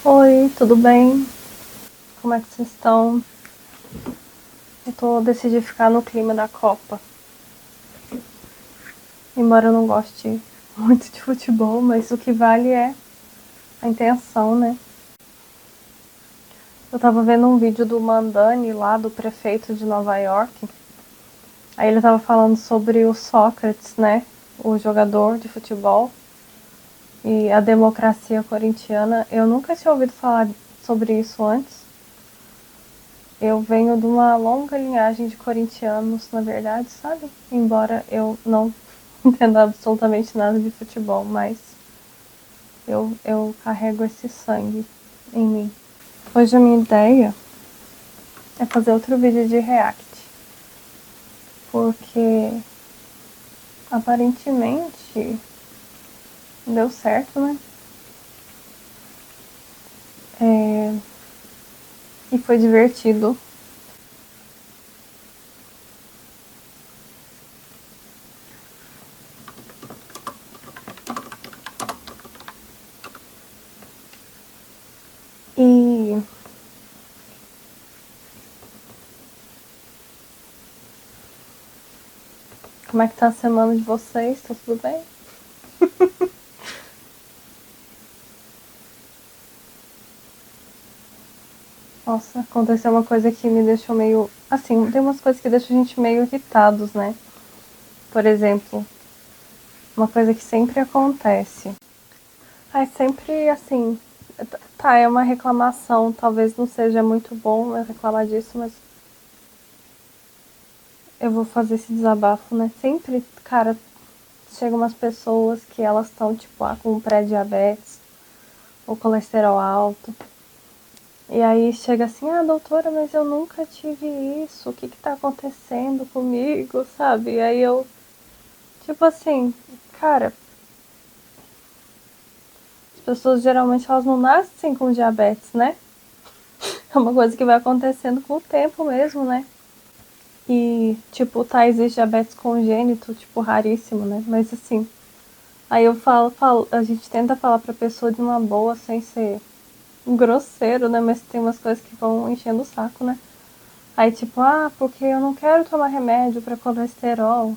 Oi, tudo bem? Como é que vocês estão? Decidi ficar no clima da Copa. Embora eu não goste muito de futebol, mas o que vale é a intenção, né? Eu tava vendo um vídeo do Mandani lá, do prefeito de Nova York. Aí ele tava falando sobre o Sócrates, né? O jogador de futebol. E a democracia corintiana. Eu nunca tinha ouvido falar sobre isso antes. Eu venho de uma longa linhagem de corintianos, na verdade, sabe? Embora eu não entenda absolutamente nada de futebol, mas eu carrego esse sangue em mim. Hoje a minha ideia é fazer outro vídeo de react, porque aparentemente deu certo, né? E foi divertido. E como é que tá a semana de vocês? Tá tudo bem? Nossa, aconteceu uma coisa que me deixou meio. Assim, tem umas coisas que deixam a gente meio irritados, né? Por exemplo, uma coisa que sempre acontece. Ai, sempre assim. Tá, é uma reclamação. Talvez não seja muito bom eu reclamar disso, mas eu vou fazer esse desabafo, né? Sempre, cara, chegam umas pessoas que elas estão, tipo, com pré-diabetes ou colesterol alto. E aí chega assim, ah, doutora, mas eu nunca tive isso. O que que tá acontecendo comigo, sabe? E aí eu, tipo assim, cara, as pessoas geralmente elas não nascem com diabetes, né? É uma coisa que vai acontecendo com o tempo mesmo, né? E, tipo, tá, existe diabetes congênito, tipo, raríssimo, né? Mas assim, aí eu falo, a gente tenta falar pra pessoa de uma boa, sem ser grosseiro, né? Mas tem umas coisas que vão enchendo o saco, né? Aí, tipo, ah, porque eu não quero tomar remédio pra colesterol.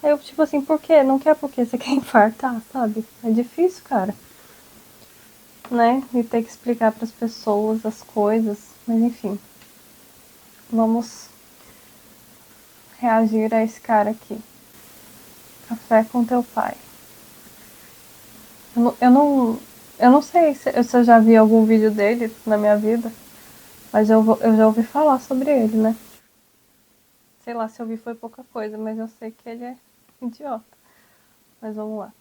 Aí eu, tipo assim, por quê? Não quer porque você quer infartar, sabe? É difícil, cara. Né? E ter que explicar pras pessoas as coisas. Mas enfim, vamos reagir a esse cara aqui. Café com teu pai. Eu não sei se eu já vi algum vídeo dele na minha vida, mas eu já ouvi falar sobre ele, né? Sei lá, se eu vi foi pouca coisa, mas eu sei que ele é idiota. Mas vamos lá.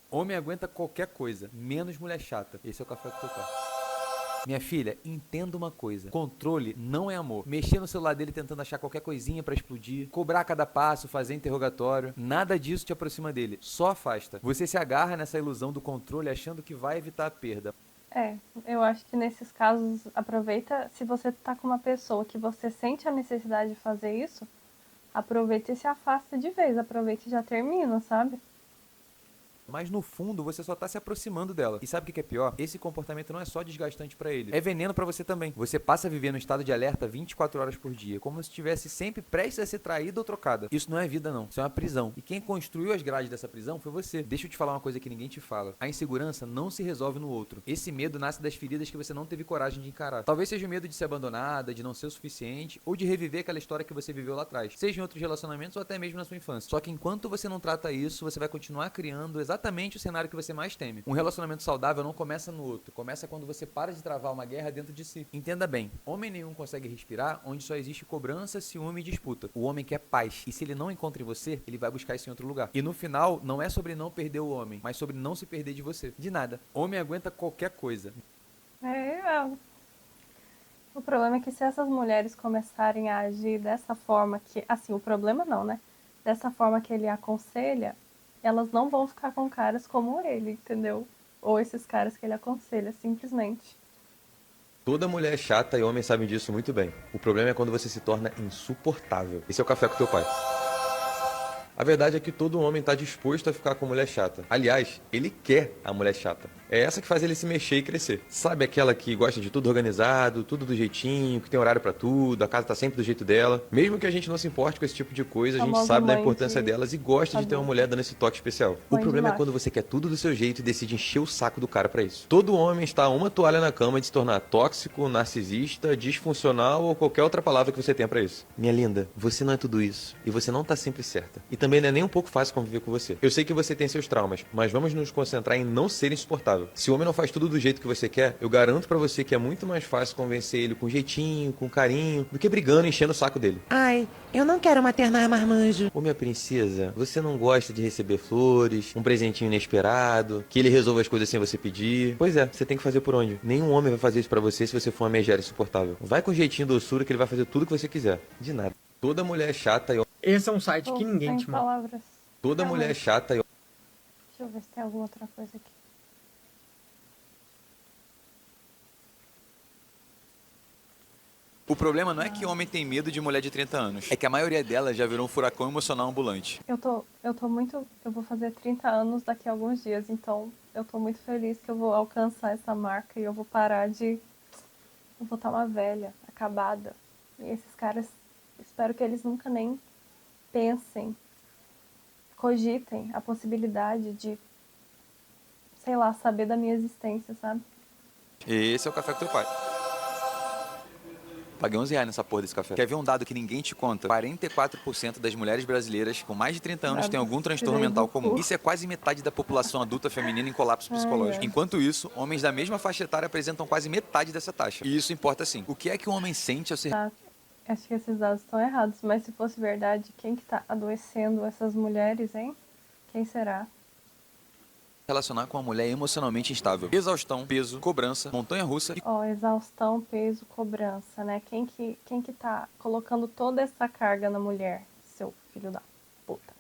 Homem aguenta qualquer coisa, menos mulher chata. Esse é o café com teu pai. Minha filha, entenda uma coisa. Controle não é amor. Mexer no celular dele tentando achar qualquer coisinha pra explodir, cobrar a cada passo, fazer interrogatório, nada disso te aproxima dele, só afasta. Você se agarra nessa ilusão do controle achando que vai evitar a perda. É, eu acho que nesses casos, aproveita, se você tá com uma pessoa que você sente a necessidade de fazer isso, aproveita e se afasta de vez, aproveita e já termina, sabe? Mas no fundo, você só tá se aproximando dela. E sabe o que é pior? Esse comportamento não é só desgastante pra ele, é veneno pra você também. Você passa a viver no estado de alerta 24 horas por dia, como se estivesse sempre prestes a ser traída ou trocada. Isso não é vida não, isso é uma prisão. E quem construiu as grades dessa prisão foi você. Deixa eu te falar uma coisa que ninguém te fala. A insegurança não se resolve no outro. Esse medo nasce das feridas que você não teve coragem de encarar. Talvez seja o medo de ser abandonada, de não ser o suficiente, ou de reviver aquela história que você viveu lá atrás. Seja em outros relacionamentos ou até mesmo na sua infância. Só que enquanto você não trata isso, você vai continuar criando exatamente o cenário que você mais teme. Um relacionamento saudável não começa no outro, começa quando você para de travar uma guerra dentro de si. Entenda bem, homem nenhum consegue respirar onde só existe cobrança, ciúme e disputa. O homem quer paz, e se ele não encontra em você, ele vai buscar isso em outro lugar. E no final, não é sobre não perder o homem, mas sobre não se perder de você. De nada. Homem aguenta qualquer coisa. O problema é que se essas mulheres começarem a agir dessa forma que, assim, o problema não, né? Dessa forma que ele aconselha, elas não vão ficar com caras como ele, entendeu? Ou esses caras que ele aconselha, simplesmente. Toda mulher é chata e homem sabe disso muito bem. O problema é quando você se torna insuportável. Esse é o café com teu pai. A verdade é que todo homem está disposto a ficar com mulher chata. Aliás, ele quer a mulher chata. É essa que faz ele se mexer e crescer. Sabe aquela que gosta de tudo organizado, tudo do jeitinho, que tem horário pra tudo, a casa tá sempre do jeito dela. Mesmo que a gente não se importe com esse tipo de coisa, a gente Famosa sabe da mãe importância de delas e gosta de ter uma mulher adulta. dando esse toque especial. O Mãe de problema é macho. quando você quer tudo do seu jeito e decide encher o saco do cara pra isso. Todo homem está a uma toalha na cama de se tornar tóxico, narcisista, disfuncional ou qualquer outra palavra que você tenha pra isso. Minha linda, você não é tudo isso e você não tá sempre certa. E também não é nem um pouco fácil conviver com você. Eu sei que você tem seus traumas, mas vamos nos concentrar em não ser insuportável. Se o homem não faz tudo do jeito que você quer, eu garanto pra você que é muito mais fácil convencer ele com jeitinho, com carinho, do que brigando e enchendo o saco dele. Ai, eu não quero maternar marmanjo. Ô minha princesa, você não gosta de receber flores, um presentinho inesperado, que ele resolva as coisas sem você pedir? Pois é, você tem que fazer por onde? Nenhum homem vai fazer isso pra você se você for uma megera insuportável. Vai com jeitinho doçura que ele vai fazer tudo que você quiser. De nada. Toda mulher é chata e Esse é um site Tô que ninguém sem te mata. palavras. toda mulher é Realmente. chata e Deixa eu ver se tem alguma outra coisa aqui. O problema não é que homem tem medo de mulher de 30 anos, é que a maioria delas já virou um furacão emocional ambulante. Eu vou fazer 30 anos daqui a alguns dias, então eu tô muito feliz que eu vou alcançar essa marca e eu vou parar de. Eu vou estar uma velha, acabada. E esses caras, espero que eles nunca nem pensem, cogitem a possibilidade de, sei lá, saber da minha existência, sabe? Esse é o café com teu pai. Paguei R$ 11 nessa porra desse café. Quer ver um dado que ninguém te conta? 44% das mulheres brasileiras com mais de 30 anos têm algum transtorno mental comum. Isso é quase metade da população adulta feminina em colapso psicológico. Enquanto isso, homens da mesma faixa etária apresentam quase metade dessa taxa. E isso importa sim. O que é que o homem sente ao ser Tá. Acho que esses dados estão errados, mas se fosse verdade, quem que tá adoecendo essas mulheres, hein? Quem será? relacionar com uma mulher emocionalmente instável? Exaustão, peso, cobrança, montanha-russa e Ó, exaustão, peso, cobrança, né? Quem que tá colocando toda essa carga na mulher? Seu filho da puta.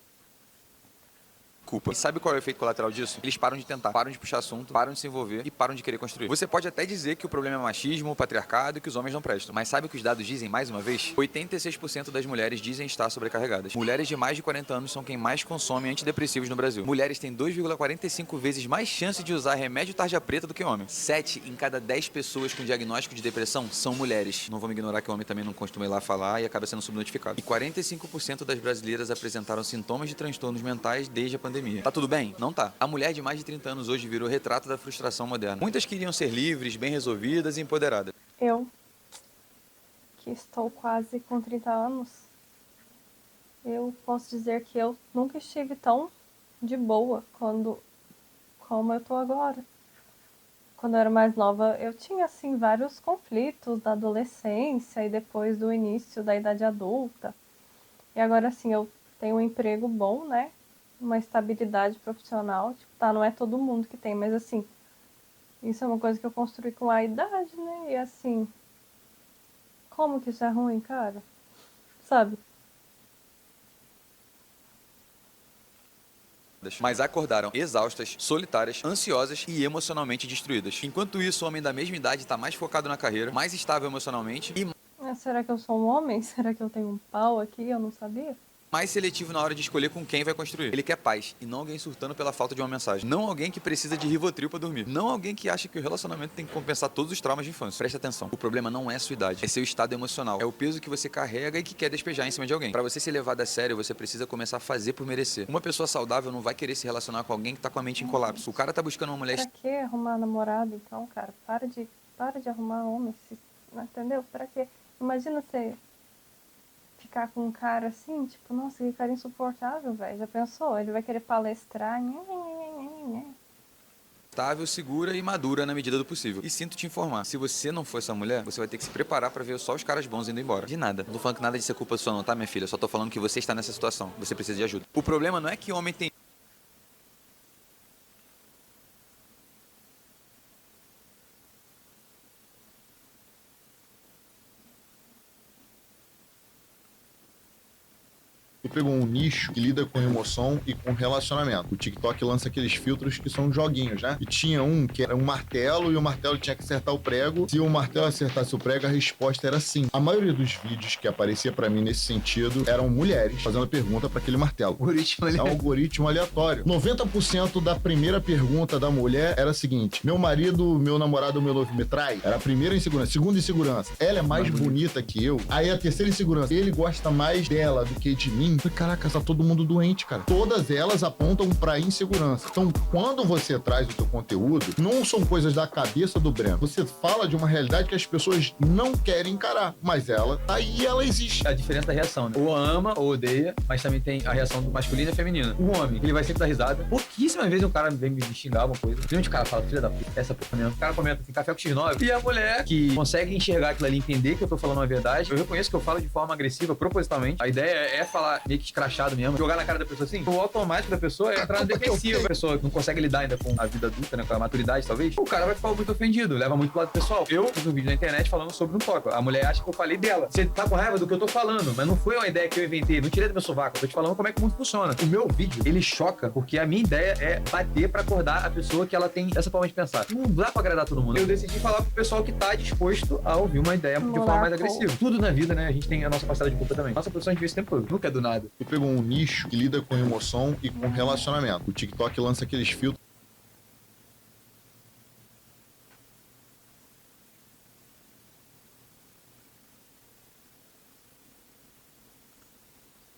culpa. E sabe qual é o efeito colateral disso? Eles param de tentar, param de puxar assunto, param de se envolver e param de querer construir. Você pode até dizer que o problema é machismo, patriarcado e que os homens não prestam. Mas sabe o que os dados dizem mais uma vez? 86% das mulheres dizem estar sobrecarregadas. Mulheres de mais de 40 anos são quem mais consome antidepressivos no Brasil. Mulheres têm 2,45 vezes mais chance de usar remédio tarja preta do que homens. 7 em cada 10 pessoas com diagnóstico de depressão são mulheres. Não vamos ignorar que o homem também não costuma ir lá falar e acaba sendo subnotificado. E 45% das brasileiras apresentaram sintomas de transtornos mentais desde a pandemia. Tá tudo bem? Não tá. A mulher de mais de 30 anos hoje virou retrato da frustração moderna. Muitas queriam ser livres, bem resolvidas e empoderadas. Eu, que estou quase com 30 anos, eu posso dizer que eu nunca estive tão de boa como eu tô agora. Quando eu era mais nova, eu tinha, assim, vários conflitos da adolescência e depois do início da idade adulta. E agora, assim, eu tenho um emprego bom, né? Uma estabilidade profissional. Tipo, tá, não é todo mundo que tem, mas, assim, isso é uma coisa que eu construí com a idade, né? E, assim, como que isso é ruim, cara? Sabe? Mas acordaram exaustas, solitárias, ansiosas e emocionalmente destruídas. Enquanto isso, o homem da mesma idade está mais focado na carreira, mais estável emocionalmente e Será que eu sou um homem? Será que eu tenho um pau aqui? Eu não sabia. mais seletivo na hora de escolher com quem vai construir. Ele quer paz e não alguém surtando pela falta de uma mensagem. Não alguém que precisa de Rivotril pra dormir. Não alguém que acha que o relacionamento tem que compensar todos os traumas de infância. Presta atenção. O problema não é sua idade, é seu estado emocional. É o peso que você carrega e que quer despejar em cima de alguém. Pra você ser levado a sério, você precisa começar a fazer por merecer. Uma pessoa saudável não vai querer se relacionar com alguém que tá com a mente em colapso. O cara tá buscando uma mulher Pra que arrumar namorado, então, cara? Para de arrumar homem, entendeu? Pra quê? Imagina você ficar com um cara assim, tipo, nossa, que cara insuportável, velho. Já pensou? Ele vai querer palestrar. estável, segura e madura na medida do possível. E sinto te informar, se você não for essa mulher, você vai ter que se preparar pra ver só os caras bons indo embora. De nada. Não tô falando que nada disso é culpa sua não, tá, minha filha? Só tô falando que você está nessa situação. Você precisa de ajuda. O problema não é que homem tem pegou um nicho que lida com emoção e com relacionamento. O TikTok lança aqueles filtros que são joguinhos, né? E tinha um que era um martelo e o martelo tinha que acertar o prego. Se o martelo acertasse o prego, a resposta era sim. A maioria dos vídeos que aparecia pra mim nesse sentido eram mulheres fazendo pergunta pra aquele martelo. Algoritmo ali. É um algoritmo aleatório. 90% da primeira pergunta da mulher era a seguinte: meu marido, meu namorado, meu noivo me trai? Era a primeira insegurança. Segunda insegurança: ela é mais bonita que eu? Aí a terceira insegurança: ele gosta mais dela do que de mim? Falei, caraca, tá todo mundo doente, cara. Todas elas apontam pra insegurança. Então, quando você traz o seu conteúdo, não são coisas da cabeça do Breno. Você fala de uma realidade que as pessoas não querem encarar, mas ela tá aí e ela existe. A diferença da reação, né? Ou ama ou odeia, mas também tem a reação do masculino e feminina. O homem, ele vai sempre dar risada. Pouquíssimas vezes um cara vem me xingar alguma coisa. Principalmente o cara fala, filha da puta, essa porra mesmo. O cara comenta assim, café com X9. E a mulher que consegue enxergar aquilo ali, entender que eu tô falando uma verdade. Eu reconheço que eu falo de forma agressiva, propositalmente. A ideia é falar meio que escrachado mesmo, jogar na cara da pessoa assim. O automático da pessoa é entrar no defensivo. A pessoa que não consegue lidar ainda com a vida adulta, né, com a maturidade, talvez. O cara vai ficar muito ofendido, leva muito pro lado pessoal. Eu fiz um vídeo na internet falando sobre um tópico. A mulher acha que eu falei dela. Você tá com raiva do que eu tô falando, mas não foi uma ideia que eu inventei. Não tirei do meu sovaco. Eu tô te falando como é que o mundo funciona. O meu vídeo, ele choca, porque a minha ideia é bater pra acordar a pessoa que ela tem essa forma de pensar. Não dá pra agradar todo mundo. Eu decidi falar pro pessoal que tá disposto a ouvir uma ideia de forma mais agressiva. Tudo na vida, né? A gente tem a nossa parcela de culpa também. Nossa produção a gente vê esse tempo todo. Nunca é do nada. Você pegou um nicho que lida com emoção e com relacionamento. O TikTok lança aqueles filtros.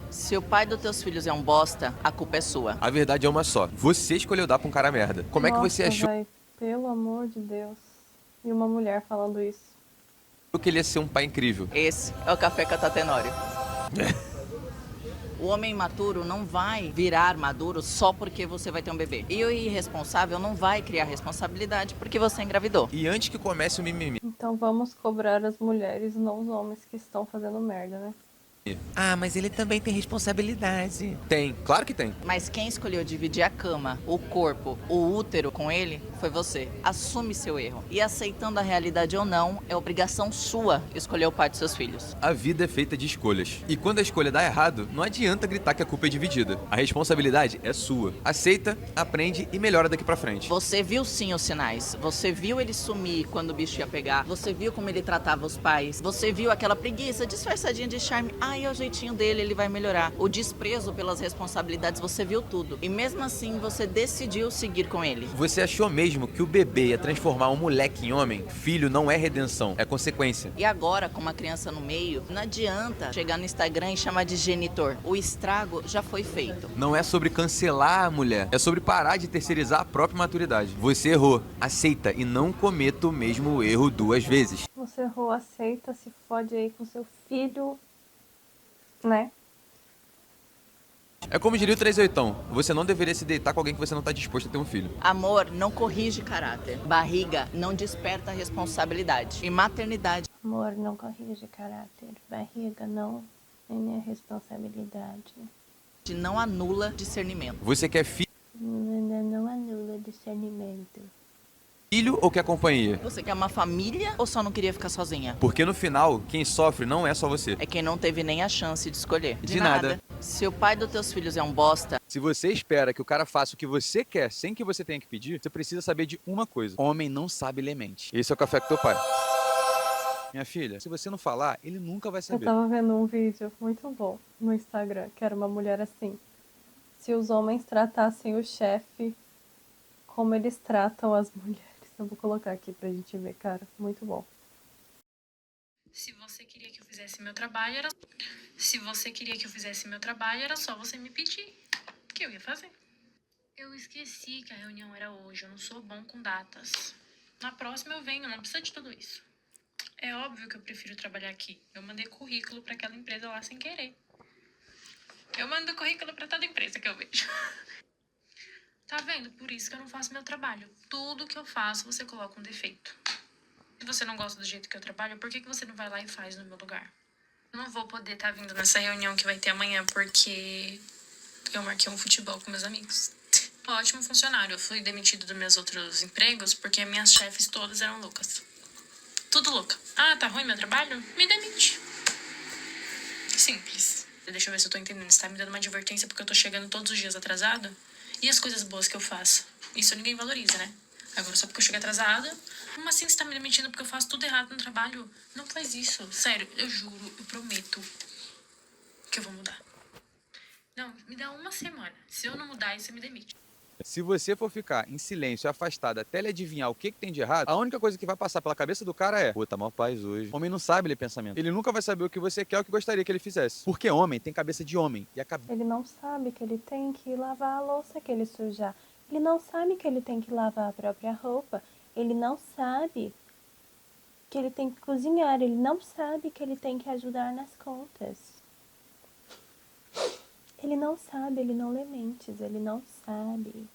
Se o pai dos teus filhos é um bosta, a culpa é sua. A verdade é uma só. Você escolheu dar pra um cara merda. Como é que você achou Véi, pelo amor de Deus. E uma mulher falando isso. que ele ia ser um pai incrível? Esse é o café catatenório. O homem imaturo não vai virar maduro só porque você vai ter um bebê. E o irresponsável não vai criar responsabilidade porque você engravidou. E antes que comece o mimimi. Então vamos cobrar as mulheres, não os homens que estão fazendo merda, né? Ah, mas ele também tem responsabilidade. Tem, claro que tem. Mas quem escolheu dividir a cama, o corpo, o útero com ele foi você. Assume seu erro. E aceitando a realidade ou não, é obrigação sua escolher o pai dos seus filhos. A vida é feita de escolhas. E quando a escolha dá errado, não adianta gritar que a culpa é dividida. A responsabilidade é sua. Aceita, aprende e melhora daqui pra frente. Você viu sim os sinais. Você viu ele sumir quando o bicho ia pegar. Você viu como ele tratava os pais. Você viu aquela preguiça disfarçadinha de charme. Ai, é o jeitinho dele, ele vai melhorar. O desprezo pelas responsabilidades, você viu tudo. E mesmo assim, você decidiu seguir com ele. Você achou mesmo que o bebê ia transformar um moleque em homem? Filho não é redenção, é consequência. E agora, com uma criança no meio, não adianta chegar no Instagram e chamar de genitor. O estrago já foi feito. Não é sobre cancelar a mulher, é sobre parar de terceirizar a própria maturidade. Você errou, aceita e não cometa o mesmo erro 2 vezes. Você errou, aceita, se fode aí com seu filho, né? É como diria o 38, você não deveria se deitar com alguém que você não está disposto a ter um filho. Amor não corrige caráter. Barriga não desperta responsabilidade. E maternidade Amor não corrige caráter. Barriga não é responsabilidade. não anula discernimento. Você quer Não anula discernimento. filho ou quer companhia? Você quer uma família ou só não queria ficar sozinha? Porque no final, quem sofre não é só você. É quem não teve nem a chance de escolher. De nada. Se o pai dos teus filhos é um bosta, Se você espera que o cara faça o que você quer sem que você tenha que pedir, você precisa saber de uma coisa. Homem não sabe ler mente. Esse é o café com teu pai. Minha filha, se você não falar, ele nunca vai Eu saber. tava vendo um vídeo muito bom no Instagram, que era uma mulher assim. Se os homens tratassem o chefe como eles tratam as mulheres. Eu vou colocar aqui pra gente ver, cara. Muito bom. Se você queria que eu fizesse meu trabalho, era só você me pedir, que eu ia fazer. Eu esqueci que a reunião era hoje, eu não sou bom com datas. Na próxima eu venho, não precisa de tudo isso. É óbvio que eu prefiro trabalhar aqui. Eu mandei currículo pra aquela empresa lá sem querer. Eu mando currículo pra toda empresa que eu vejo. Tá vendo? Por isso que eu não faço meu trabalho. Tudo que eu faço, você coloca um defeito. Se você não gosta do jeito que eu trabalho, por que você não vai lá e faz no meu lugar? Eu não vou poder estar vindo nessa reunião que vai ter amanhã, porque eu marquei um futebol com meus amigos. Ótimo funcionário. Eu fui demitido dos meus outros empregos porque minhas chefes todas eram loucas. Tudo louca. Ah, tá ruim meu trabalho? Me demite. Simples. Deixa eu ver se eu tô entendendo. Você tá me dando uma advertência porque eu tô chegando todos os dias atrasada? E as coisas boas que eu faço? Isso ninguém valoriza, né? Agora, só porque eu cheguei atrasada, como assim você tá me demitindo porque eu faço tudo errado no trabalho? Não faz isso. Sério, eu juro, eu prometo que eu vou mudar. Não, me dá uma semana. Se eu não mudar, aí você me demite. Se você for ficar em silêncio, afastado, até ele adivinhar o que tem de errado, a única coisa que vai passar pela cabeça do cara é: pô, tá mal paz hoje. Homem não sabe ler pensamento. Ele nunca vai saber o que você quer ou o que gostaria que ele fizesse. Porque homem tem cabeça de homem. E a cabeça. Ele não sabe que ele tem que lavar a louça que ele sujar. Ele não sabe que ele tem que lavar a própria roupa. Ele não sabe que ele tem que cozinhar. Ele não sabe que ele tem que ajudar nas contas. Ele não sabe, ele não lê mentes, ele não sabe.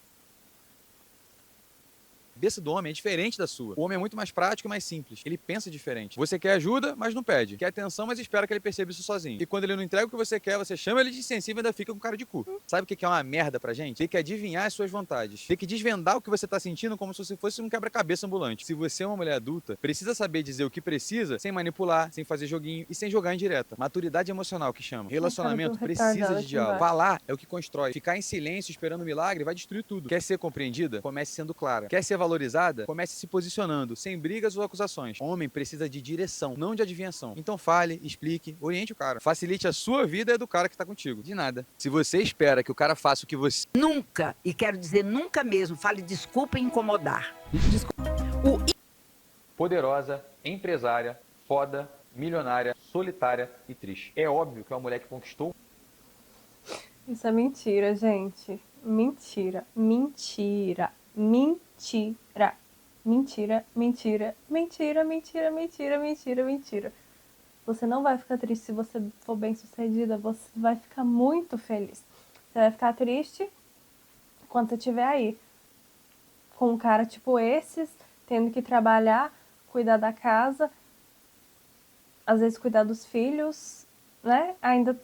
A cabeça do homem é diferente da sua. O homem é muito mais prático e mais simples. Ele pensa diferente. Você quer ajuda, mas não pede. Quer atenção, mas espera que ele perceba isso sozinho. E quando ele não entrega o que você quer, você chama ele de insensível e ainda fica com cara de cu. Sabe o que é uma merda pra gente? Tem que adivinhar as suas vontades. Tem que desvendar o que você tá sentindo como se você fosse um quebra-cabeça ambulante. Se você é uma mulher adulta, precisa saber dizer o que precisa sem manipular, sem fazer joguinho e sem jogar indireta. Maturidade emocional que chama. Relacionamento precisa de diálogo. Falar é o que constrói. Ficar em silêncio esperando milagre vai destruir tudo. Quer ser compreendida? Comece sendo clara. Quer ser valorizada? Comece se posicionando, sem brigas ou acusações. Homem precisa de direção, não de adivinhação. Então fale, explique, oriente o cara. Facilite a sua vida e a do cara que tá contigo. De nada. Se você espera que o cara faça o que você... Nunca, e quero dizer nunca mesmo, fale desculpa em incomodar. Poderosa, empresária, foda, milionária, solitária e triste. É óbvio que é uma mulher que conquistou... Isso é mentira, gente. Mentira. Mentira. Mentira. Mentira, mentira, mentira, mentira, mentira, mentira, mentira. Você não vai ficar triste se você for bem sucedida, você vai ficar muito feliz. Você vai ficar triste quando você estiver aí, com um cara tipo esses, tendo que trabalhar, cuidar da casa, às vezes cuidar dos filhos, né? Ainda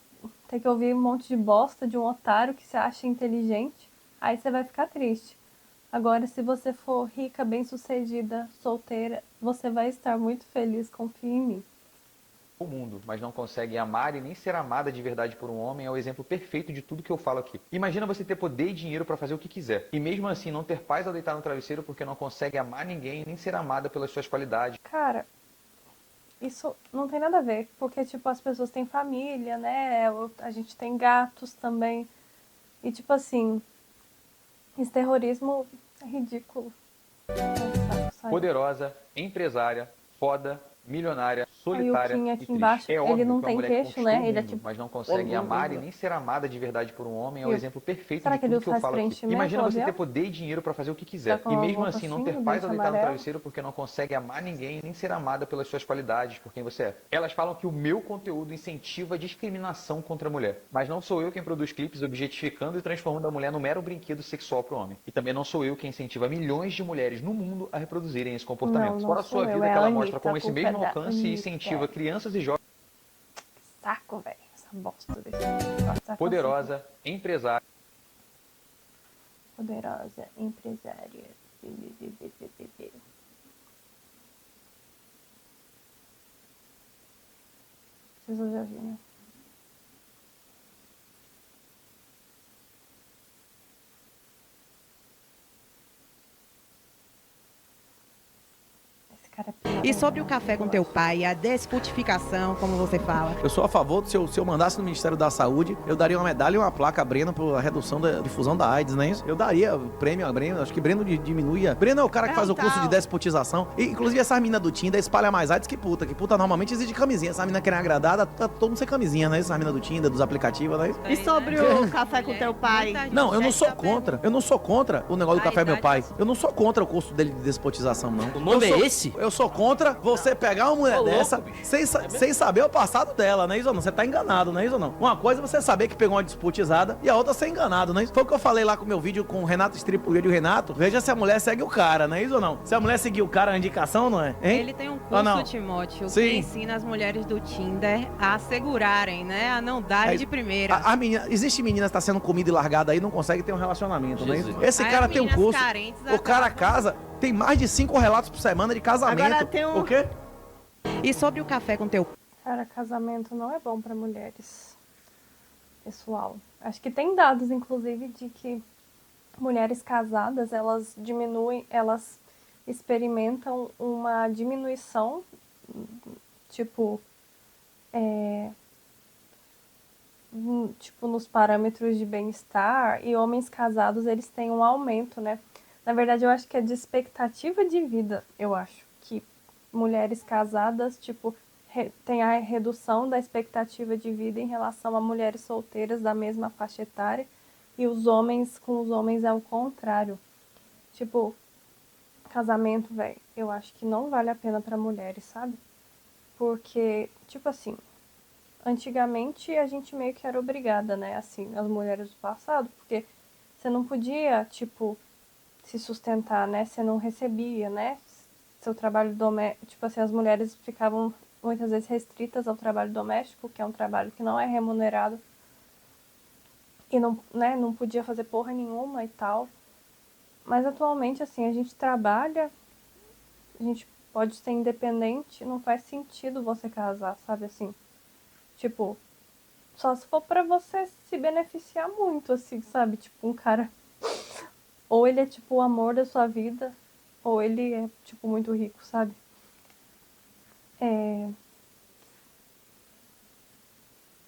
ter que ouvir um monte de bosta de um otário que você acha inteligente, aí você vai ficar triste. Agora, se você for rica, bem-sucedida, solteira, você vai estar muito feliz, confie em mim. O mundo, mas não consegue amar e nem ser amada de verdade por um homem é o exemplo perfeito de tudo que eu falo aqui. Imagina você ter poder e dinheiro pra fazer o que quiser. E mesmo assim não ter paz ao deitar no travesseiro porque não consegue amar ninguém nem ser amada pelas suas qualidades. Cara, isso não tem nada a ver, porque, tipo, as pessoas têm família, né? A gente tem gatos também. E, tipo assim, esse terrorismo é ridículo. Poderosa, empresária, foda, milionária, solitária Aí o Kim e aqui triste. embaixo, É óbvio ele não que uma tem mulher que queixo, conquistou né? o Ele é mundo, tipo... mas não consegue amar e nem ser amada de verdade por um homem é o exemplo perfeito Será de que tudo ele que eu faz falo aqui. preenchimento, Imagina você Gabriel? ter poder e dinheiro pra fazer o que quiser. Tá com E a mesmo roupa assim não assim, ter o paz dente ao deitar no amarelo? travesseiro porque não consegue amar ninguém nem ser amada pelas suas qualidades, por quem você é. Elas falam que o meu conteúdo incentiva a discriminação contra a mulher. Mas não sou eu quem produz clipes objetificando e transformando a mulher num mero brinquedo sexual pro homem. E também não sou eu quem incentiva milhões de mulheres no mundo a reproduzirem esse comportamento. Não Fora a sou sua eu, vida é que a ela Anitta, mostra como a esse culpa mesmo é da alcance e Anitta. incentiva crianças e jovens. Saco, velho. Essa bosta desse negócio. Poderosa, empresária. Poderosa, empresária. Vocês já viram, né? Esse cara é piada. E sobre o café com teu pai, a desfutificação, como você fala? Eu sou a favor, se eu mandasse no Ministério da Saúde, eu daria uma medalha e uma placa a Breno pela redução da difusão da AIDS, não é isso? Eu daria o prêmio a Breno, acho que Breno diminuía. Breno é o cara que faz o curso de desputização. E, inclusive, essas minas do Tinder espalham mais AIDS que puta. Que puta normalmente exige camisinha. Essa mina querendo agradar, tá todo mundo sem camisinha, não é isso? Essa mina do Tinder, dos aplicativos, não é isso? E sobre o café com teu pai? Não, eu não sou contra. Eu não sou contra o negócio do café meu pai. Eu não sou contra o curso dele de despotização, não. O nome é esse? Eu sou contra você pegar uma mulher dessa sem saber o passado dela, não é isso ou não? Você tá enganado, não é isso ou não? Uma coisa é você saber que pegou uma despotizada e a outra ser enganado, não é isso? Foi o que eu falei lá com o meu vídeo com o Renato Stripolho e o Renato. Veja se a mulher segue o cara, não é isso ou não? Se a mulher seguir o cara, a indicação, não é? Hein? Ele tem um Ou não? curso, Timóteo, Sim. que ensina as mulheres do Tinder a segurarem, né? A não darem de primeira. A menina, existe menina que tá sendo comida e largada aí e não consegue ter um relacionamento, não é isso? Jesus. Esse Aí cara as tem um meninas curso. carentes O cara acabam- casa, tem mais de 5 relatos por semana de casamento. Agora tem um- O quê? E sobre o café com teu Cara, casamento não é bom pra mulheres. pessoal. Acho que tem dados, inclusive, de que mulheres casadas, elas experimentam uma diminuição, tipo, nos parâmetros de bem-estar, e homens casados, eles têm um aumento, né? Na verdade, eu acho que é de expectativa de vida, eu acho, que mulheres casadas, tipo, tem a redução da expectativa de vida em relação a mulheres solteiras da mesma faixa etária, e com os homens é o contrário. Tipo, casamento, velho, eu acho que não vale a pena pra mulheres, sabe? Porque, tipo assim, antigamente a gente meio que era obrigada, né? Assim, as mulheres do passado, porque você não podia, tipo, se sustentar, né? Você não recebia, né? Seu trabalho doméstico, tipo assim, as mulheres ficavam muitas vezes restritas ao trabalho doméstico, que é um trabalho que não é remunerado e não, né, não podia fazer porra nenhuma e tal. Mas atualmente, assim, a gente trabalha, a gente pode ser independente, não faz sentido você casar, sabe assim? Tipo, só se for pra você se beneficiar muito, assim, sabe? Tipo, um cara. Ou ele é, tipo, o amor da sua vida, ou ele é, tipo, muito rico, sabe?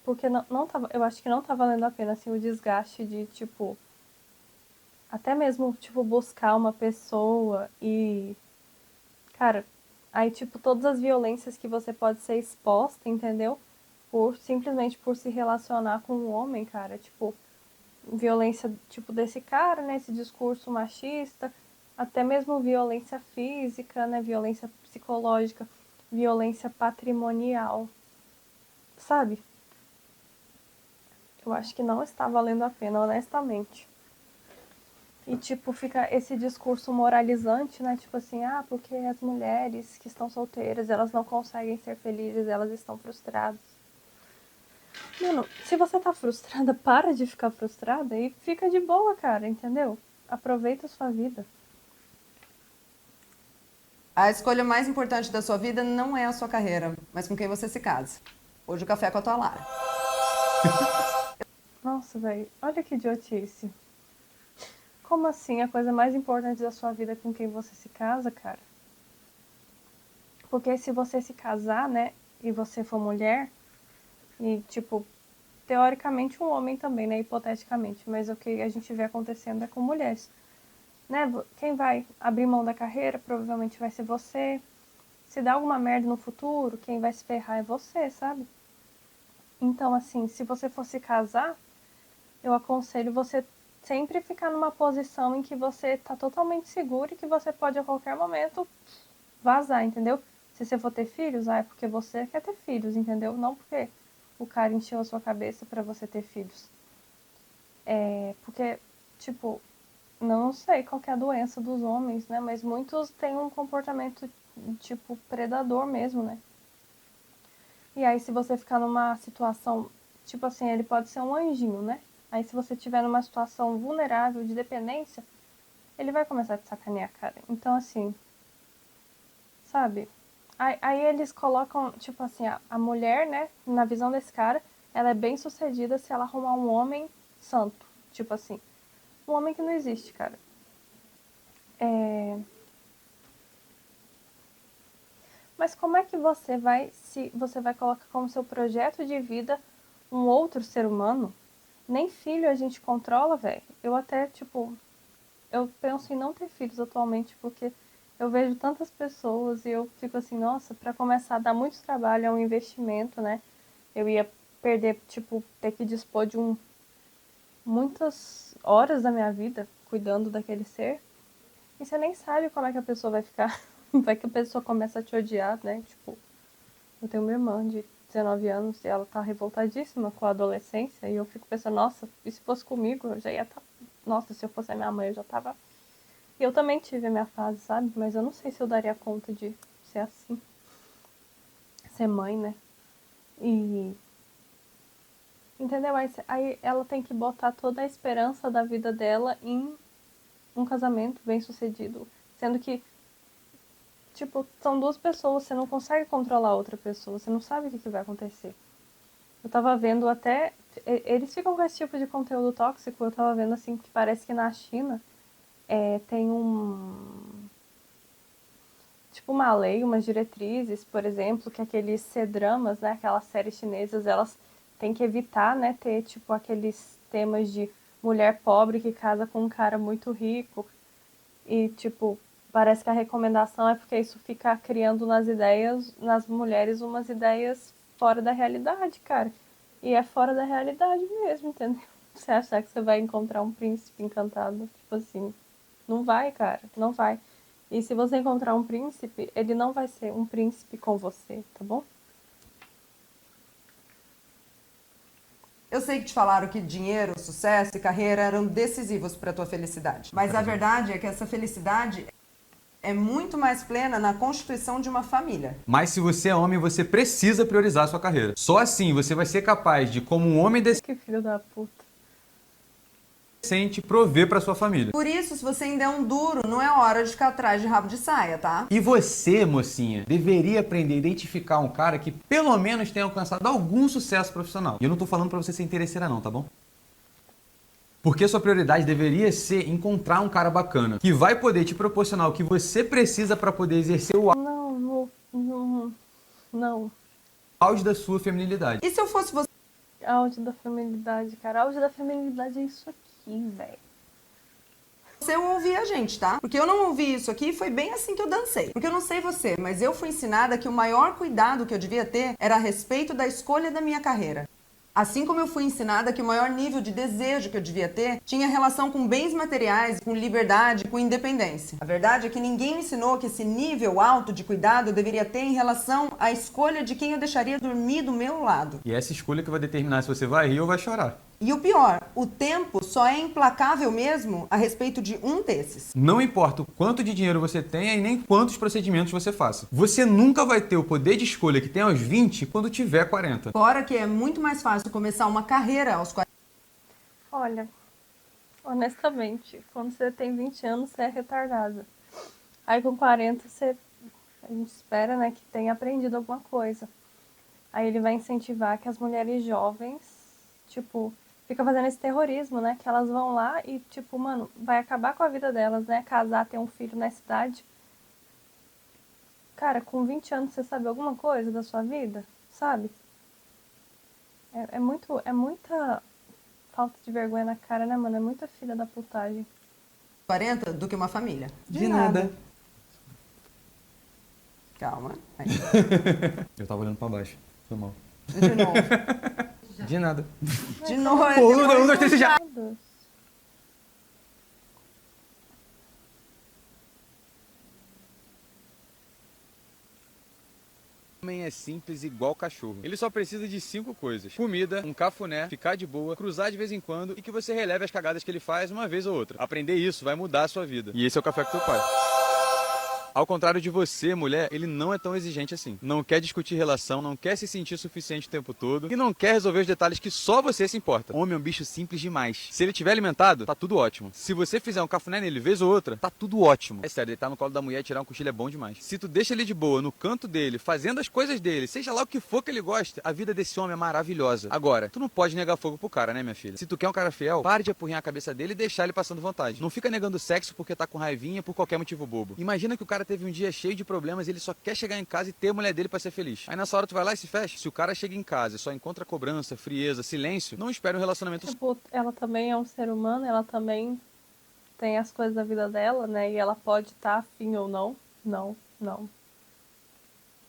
Porque não tava, eu acho que não tá valendo a pena, assim, o desgaste de, tipo, até mesmo, tipo, buscar uma pessoa e. Cara, aí, tipo, todas as violências que você pode ser exposta, entendeu? Simplesmente por se relacionar com um homem, cara, tipo, violência, tipo, desse cara, né, esse discurso machista, até mesmo violência física, né, violência psicológica, violência patrimonial, sabe? Eu acho que não está valendo a pena, honestamente. E, tipo, fica esse discurso moralizante, né? Tipo assim, ah, porque as mulheres que estão solteiras, elas não conseguem ser felizes, elas estão frustradas. Mano, se você tá frustrada, para de ficar frustrada e fica de boa, cara, entendeu? Aproveita a sua vida. A escolha mais importante da sua vida não é a sua carreira, mas com quem você se casa. Hoje o café é com a tua Lara. Nossa, velho, olha que idiotice. Como assim a coisa mais importante da sua vida é com quem você se casa, cara? Porque se você se casar, né, e você for mulher, e, tipo, teoricamente um homem também, né, hipoteticamente, mas o que a gente vê acontecendo é com mulheres. Né? Quem vai abrir mão da carreira provavelmente vai ser você. Se dá alguma merda no futuro, quem vai se ferrar é você, sabe? Então, assim, se você for se casar, eu aconselho você sempre ficar numa posição em que você tá totalmente seguro e que você pode a qualquer momento vazar, entendeu? Se você for ter filhos, é porque você quer ter filhos, entendeu? Não porque o cara encheu a sua cabeça pra você ter filhos. Porque, tipo, não sei qual que é a doença dos homens, né? Mas muitos têm um comportamento, tipo, predador mesmo, né? E aí, se você ficar numa situação, tipo assim, ele pode ser um anjinho, né? Aí, se você tiver numa situação vulnerável de dependência, ele vai começar a te sacanear, cara. Então, assim, sabe? Aí eles colocam, tipo assim, a mulher, né? Na visão desse cara, ela é bem sucedida se ela arrumar um homem santo. Tipo assim, um homem que não existe, cara. Mas como é que você vai colocar como seu projeto de vida um outro ser humano? Nem filho a gente controla, velho. Eu até, tipo, eu penso em não ter filhos atualmente porque eu vejo tantas pessoas e eu fico assim, nossa, pra começar dá muito trabalho, é um investimento, né? Eu ia perder, tipo, ter que dispor de muitas horas da minha vida cuidando daquele ser. E você nem sabe como é que a pessoa vai ficar. Vai que a pessoa começa a te odiar, né? Tipo, eu tenho uma irmã de 19 anos e ela tá revoltadíssima com a adolescência. E eu fico pensando, nossa, e se fosse comigo, eu já ia estar. Nossa, se eu fosse a minha mãe, eu já tava. E eu também tive a minha fase, sabe? Mas eu não sei se eu daria conta de ser assim. Ser mãe, né? E. Entendeu? Aí ela tem que botar toda a esperança da vida dela em um casamento bem sucedido. Sendo que, tipo, são duas pessoas, você não consegue controlar a outra pessoa, você não sabe o que vai acontecer. Eu tava vendo até Eles ficam com esse tipo de conteúdo tóxico. Eu tava vendo assim que parece que na China tem tipo uma lei, umas diretrizes, por exemplo, que aqueles C-dramas, né, aquelas séries chinesas, elas têm que evitar, né, ter tipo aqueles temas de mulher pobre que casa com um cara muito rico e tipo, parece que a recomendação é porque isso fica criando nas mulheres umas ideias fora da realidade, cara. E é fora da realidade mesmo, entendeu? Você achar que você vai encontrar um príncipe encantado, tipo assim, não vai, cara, não vai. E se você encontrar um príncipe, ele não vai ser um príncipe com você, tá bom? Eu sei que te falaram que dinheiro, sucesso e carreira eram decisivos para tua felicidade. Mas a verdade é que essa felicidade é muito mais plena na constituição de uma família. Mas se você é homem, você precisa priorizar a sua carreira. Só assim você vai ser capaz de, como um homem Que filho da puta. decente, prover para sua família. Por isso, se você ainda é um duro, não é hora de ficar atrás de rabo de saia, tá? E você, mocinha, deveria aprender a identificar um cara que pelo menos tenha alcançado algum sucesso profissional. E eu não tô falando pra você ser interesseira não, tá bom? Porque sua prioridade deveria ser encontrar um cara bacana, que vai poder te proporcionar o que você precisa pra poder exercer o Não. auge da sua feminilidade. E se eu fosse você? Auge da feminilidade, cara. Auge da feminilidade é isso aqui, velho. Você ouvir a gente, tá? Porque eu não ouvi isso aqui e foi bem assim que eu dancei. Porque eu não sei você, mas eu fui ensinada que o maior cuidado que eu devia ter era a respeito da escolha da minha carreira. Assim como eu fui ensinada que o maior nível de desejo que eu devia ter tinha relação com bens materiais, com liberdade, com independência. A verdade é que ninguém me ensinou que esse nível alto de cuidado eu deveria ter em relação à escolha de quem eu deixaria dormir do meu lado. E essa escolha que vai determinar se você vai rir ou vai chorar. E o pior, o tempo só é implacável mesmo a respeito de um desses. Não importa o quanto de dinheiro você tenha e nem quantos procedimentos você faça. Você nunca vai ter o poder de escolha que tem aos 20 quando tiver 40. Fora que é muito mais fácil começar uma carreira aos 40. Olha, honestamente, quando você tem 20 anos, você é retardada. Aí com 40, a gente espera, né, que tenha aprendido alguma coisa. Aí ele vai incentivar que as mulheres jovens, tipo, fica fazendo esse terrorismo, né? Que elas vão lá e, tipo, mano, vai acabar com a vida delas, né? Casar, ter um filho nessa idade. Cara, com 20 anos você sabe alguma coisa da sua vida? Sabe? É muita falta de vergonha na cara, né, mano? É muita filha da putagem. 40 do que uma família. De nada. Calma. Aí. Eu tava olhando pra baixo. Foi mal. De novo. De nada. De novo. Pô, um, dois, três, já. Homem é simples igual cachorro. Ele só precisa de 5 coisas: comida, um cafuné, ficar de boa, cruzar de vez em quando e que você releve as cagadas que ele faz uma vez ou outra. Aprender isso vai mudar a sua vida. E esse é o Café com Teu Pai. Ao contrário de você, mulher, ele não é tão exigente assim. Não quer discutir relação, não quer se sentir suficiente o tempo todo e não quer resolver os detalhes que só você se importa. Homem é um bicho simples demais. Se ele tiver alimentado, tá tudo ótimo. Se você fizer um cafuné nele vez ou outra, tá tudo ótimo. É sério, deitar no colo da mulher e tirar um cochilo é bom demais. Se tu deixa ele de boa, no canto dele, fazendo as coisas dele, seja lá o que for que ele goste, a vida desse homem é maravilhosa. Agora, tu não pode negar fogo pro cara, né, minha filha? Se tu quer um cara fiel, pare de apurrinhar a cabeça dele e deixar ele passando vontade. Não fica negando sexo porque tá com raivinha por qualquer motivo bobo. Imagina que o cara teve um dia cheio de problemas e ele só quer chegar em casa e ter a mulher dele pra ser feliz. Aí nessa hora tu vai lá e se fecha. Se o cara chega em casa e só encontra cobrança, frieza, silêncio, não espere um relacionamento Tipo, ela também é um ser humano, ela também tem as coisas da vida dela, né? E ela pode estar afim ou não. Não.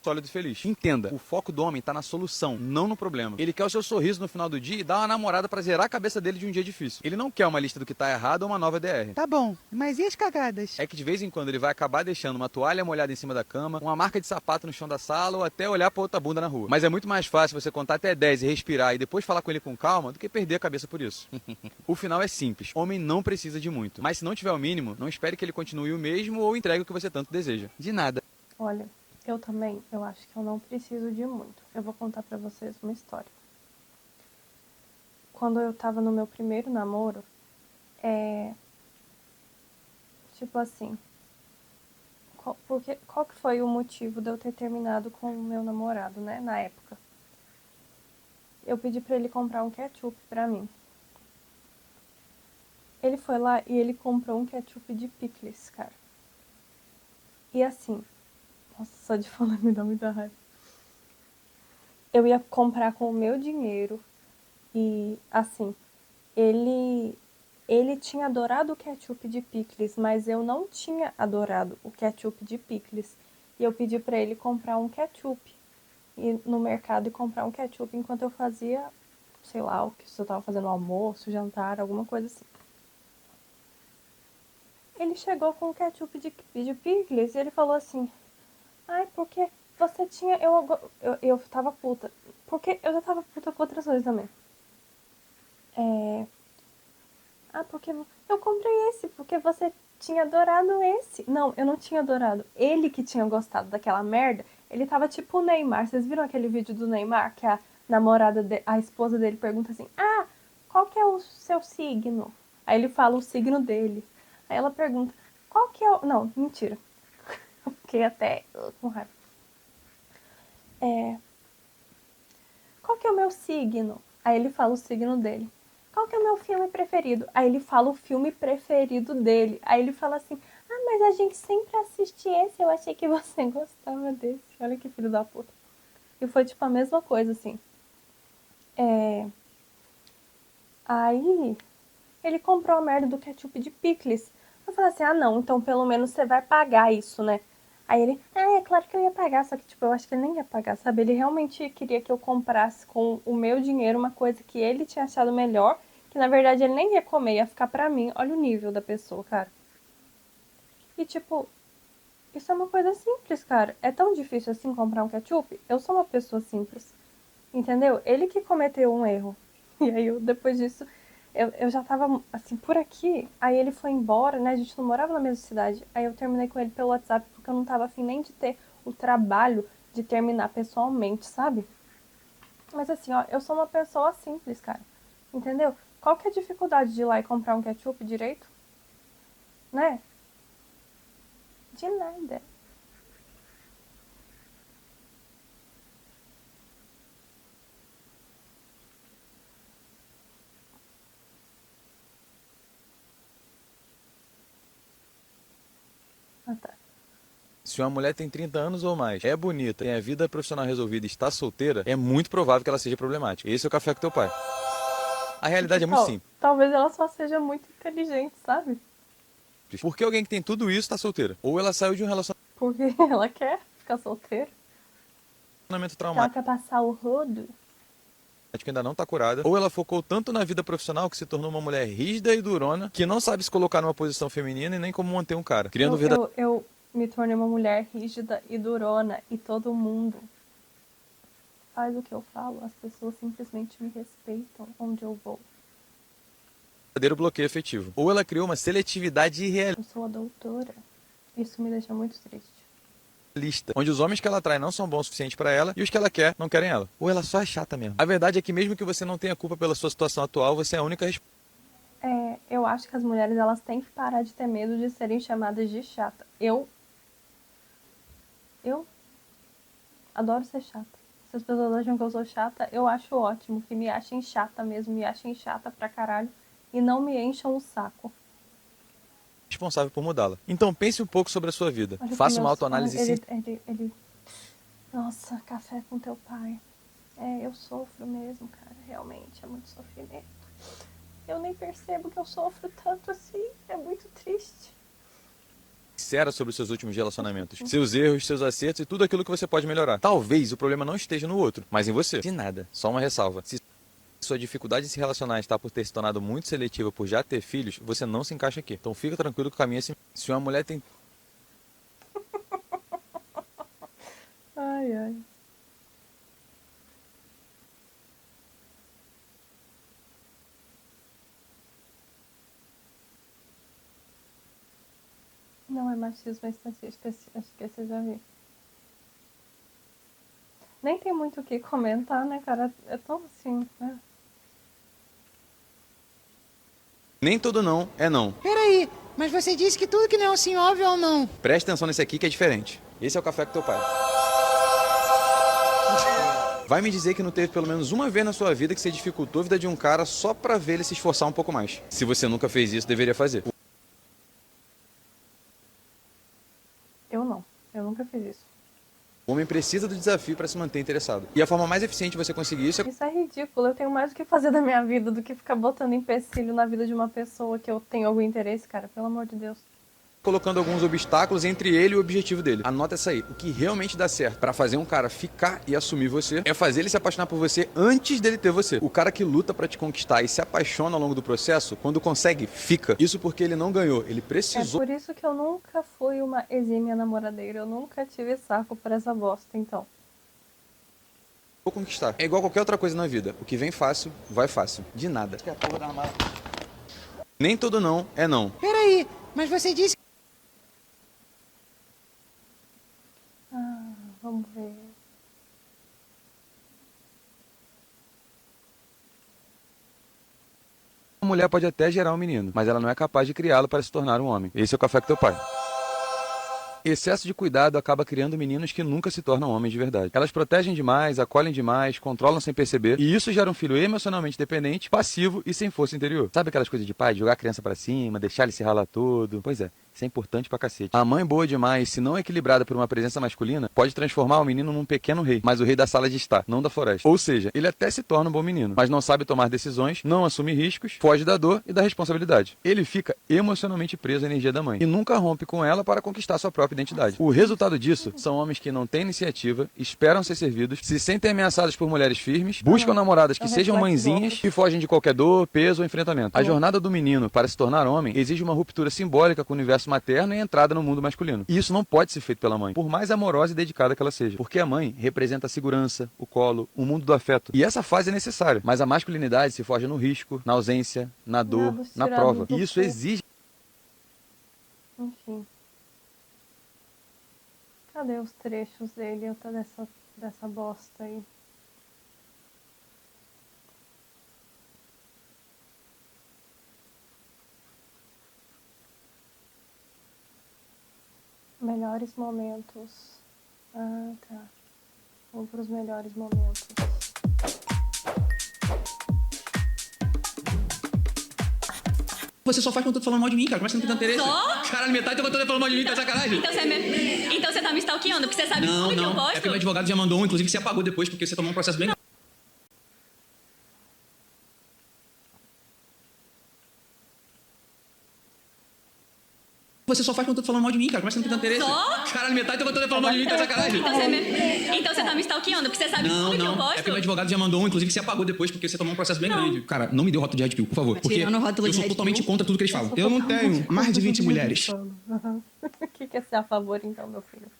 sólido e feliz. Entenda, o foco do homem tá na solução, não no problema. Ele quer o seu sorriso no final do dia e dar uma namorada pra zerar a cabeça dele de um dia difícil. Ele não quer uma lista do que tá errado ou uma nova DR. Tá bom, mas e as cagadas? É que de vez em quando ele vai acabar deixando uma toalha molhada em cima da cama, uma marca de sapato no chão da sala ou até olhar pra outra bunda na rua. Mas é muito mais fácil você contar até 10 e respirar e depois falar com ele com calma do que perder a cabeça por isso. O final é simples. Homem não precisa de muito. Mas se não tiver o mínimo, não espere que ele continue o mesmo ou entregue o que você tanto deseja. De nada. Olha, eu acho que eu não preciso de muito. Eu vou contar pra vocês uma história. Quando eu tava no meu primeiro namoro, tipo assim, qual que foi o motivo de eu ter terminado com o meu namorado, né, na época? eu pedi pra ele comprar um ketchup pra mim. Ele foi lá e ele comprou um ketchup de picles, cara. E assim, nossa, só de falar me dá muita raiva. Eu ia comprar com o meu dinheiro e, assim, ele tinha adorado o ketchup de picles, mas eu não tinha adorado o ketchup de picles. E eu pedi pra ele comprar um ketchup no mercado e comprar um ketchup enquanto eu fazia, sei lá, o que se eu tava fazendo almoço, jantar, alguma coisa assim. Ele chegou com o ketchup de picles e ele falou assim: ai, porque você tinha... Eu tava puta. Porque eu já tava puta com outras coisas também. Ah, porque eu comprei esse, porque você tinha adorado esse. Não, eu não tinha adorado. Ele que tinha gostado daquela merda, ele tava tipo o Neymar. Vocês viram aquele vídeo do Neymar que a a esposa dele pergunta assim: ah, qual que é o seu signo? Aí ele fala o signo dele. Aí ela pergunta: qual que é o... Não, mentira. Eu fiquei até com raiva. Qual que é o meu signo? Aí ele fala o signo dele. Qual que é o meu filme preferido? Aí ele fala o filme preferido dele. Aí ele fala assim: ah, mas a gente sempre assiste esse, eu achei que você gostava desse. Olha que filho da puta. E foi tipo a mesma coisa, assim. Aí ele comprou a merda do ketchup de picles. Eu falei assim: ah, não, então pelo menos você vai pagar isso, né? Aí ele: ah, é claro que eu ia pagar, só que tipo, eu acho que ele nem ia pagar, sabe? Ele realmente queria que eu comprasse com o meu dinheiro uma coisa que ele tinha achado melhor, que na verdade ele nem ia comer, ia ficar pra mim. Olha o nível da pessoa, cara. E tipo, isso é uma coisa simples, cara. É tão difícil assim comprar um ketchup? Eu sou uma pessoa simples, entendeu? Ele que cometeu um erro. E aí eu, depois disso, eu já tava, assim, por aqui. Aí ele foi embora, né? A gente não morava na mesma cidade. Aí eu terminei com ele pelo WhatsApp, porque eu não tava afim nem de ter o trabalho de terminar pessoalmente, sabe? Mas assim, ó, eu sou uma pessoa simples, cara. Entendeu? Qual que é a dificuldade de ir lá e comprar um ketchup direito? Né? De nada. Ah, tá. Se uma mulher tem 30 anos ou mais, é bonita, tem a vida profissional resolvida e está solteira, é muito provável que ela seja problemática. Esse é o café com teu pai. A realidade é muito simples. Talvez ela só seja muito inteligente, sabe? Porque alguém que tem tudo isso está solteira. Ou ela saiu de um Porque ela quer ficar solteira. relacionamento Ela traumático quer passar o rodo. que ainda não está curada. Ou ela focou tanto na vida profissional que se tornou uma mulher rígida e durona, que não sabe se colocar numa posição feminina e nem como manter um cara. Criando Eu me tornei uma mulher rígida e durona e todo mundo faz o que eu falo. As pessoas simplesmente me respeitam onde eu vou. verdadeiro bloqueio afetivo. Ou ela criou uma seletividade Eu sou a doutora. Isso me deixa muito triste. irrealista, onde os homens que ela atrai não são bons o suficiente pra ela e os que ela quer não querem ela. Ou ela só é chata mesmo. A verdade é que mesmo que você não tenha culpa pela sua situação atual, você é a única responsável. Eu acho que as mulheres elas têm que parar de ter medo de serem chamadas de chata. Eu adoro ser chata. Se as pessoas acham que eu sou chata, eu acho ótimo. Que me achem chata mesmo, me achem chata pra caralho. E não me encham o saco. Responsável por mudá-la. Então pense um pouco sobre a sua vida. Olha Faça que uma meus- autoanálise ele... Nossa, café com teu pai. Eu sofro mesmo, cara. Realmente, é muito sofrimento. Eu nem percebo que eu sofro tanto assim. É muito triste. sincera sobre os seus últimos relacionamentos, seus erros, seus acertos e tudo aquilo que você pode melhorar. Talvez o problema não esteja no outro, mas em você. De nada. Só uma ressalva. Se sua dificuldade de se relacionar está por ter se tornado muito seletiva por já ter filhos, você não se encaixa aqui. Então fica tranquilo que o caminho é assim. Se uma mulher tem... Ai, ai. Não é machismo, acho que esse eu já vi. Nem tem muito o que comentar, né, cara? É tão assim, né? Nem todo não é não. Peraí, mas você disse que tudo que não é assim óbvio é um não. Preste atenção nesse aqui que é diferente. Esse é o café com teu pai. Vai me dizer que não teve pelo menos uma vez na sua vida que você dificultou a vida de um cara só pra ver ele se esforçar um pouco mais. Se você nunca fez isso, deveria fazer. Eu não. Eu nunca fiz isso. O homem precisa do desafio para se manter interessado. E a forma mais eficiente de você conseguir isso é... Isso é ridículo. Eu tenho mais o que fazer da minha vida do que ficar botando empecilho na vida de uma pessoa que eu tenho algum interesse, cara. Pelo amor de Deus. colocando alguns obstáculos entre ele e o objetivo dele. Anota essa aí. O que realmente dá certo pra fazer um cara ficar e assumir você é fazer ele se apaixonar por você antes dele ter você. O cara que luta pra te conquistar e se apaixona ao longo do processo, quando consegue, fica. Isso porque ele não ganhou, ele precisou. É por isso que eu nunca fui uma exímia namoradeira. Eu nunca tive saco pra essa bosta, então. Vou conquistar. É igual qualquer outra coisa na vida. O que vem fácil, vai fácil. De nada. Nem todo não é não. Peraí, mas você disse... Vamos ver. Uma mulher pode até gerar um menino, mas ela não é capaz de criá-lo para se tornar um homem. Esse é o café com teu pai. Excesso de cuidado acaba criando meninos que nunca se tornam homens de verdade. Elas protegem demais, acolhem demais, controlam sem perceber, e isso gera um filho emocionalmente dependente, passivo e sem força interior. Sabe aquelas coisas de pai, de jogar a criança pra cima, deixar ele se ralar todo? Pois é. Isso é importante pra cacete. A mãe boa demais, se não equilibrada por uma presença masculina, pode transformar o menino num pequeno rei, mas o rei da sala de estar, não da floresta. Ou seja, ele até se torna um bom menino, mas não sabe tomar decisões, não assume riscos, foge da dor e da responsabilidade. Ele fica emocionalmente preso à energia da mãe e nunca rompe com ela para conquistar sua própria identidade. O resultado disso são homens que não têm iniciativa, esperam ser servidos, se sentem ameaçados por mulheres firmes, buscam namoradas que sejam mãezinhas e fogem de qualquer dor, peso ou enfrentamento. A jornada do menino para se tornar homem exige uma ruptura simbólica com o universo materno e entrada no mundo masculino. E isso não pode ser feito pela mãe, por mais amorosa e dedicada que ela seja. Porque a mãe representa a segurança, o colo, o mundo do afeto. E essa fase é necessária. Mas a masculinidade se forja no risco, na ausência, na dor, na prova. E isso exige... Enfim. Cadê os trechos dele? Eu tô dessa bosta aí. Melhores momentos. Ah, tá. Vamos pros melhores momentos. Você só faz quando eu tô falando mal de mim, cara. Como é que você não tem interesse? Só? Caralho, metade do que eu tô falando mal de mim, tá sacanagem. Então você tá me stalkeando, porque você sabe tudo que eu gosto? É porque meu advogado já mandou um, inclusive, que você apagou depois, porque você tomou um processo bem... Você só faz quando eu tô falando mal de mim, cara. Como é que você não tem interesse? Só? Caralho, metade do que eu tô falando mal de mim, tá sacanagem. Então você tá me stalkeando, porque você sabe tudo que eu gosto? É porque meu advogado já mandou um, inclusive, que você apagou depois, porque você tomou um processo bem grande. Cara, não me dê rótulo de Red Pill, por favor. Porque eu sou totalmente contra tudo que eles falam. Eu não tenho mais de 20 mulheres. O que é ser a favor, então, meu filho?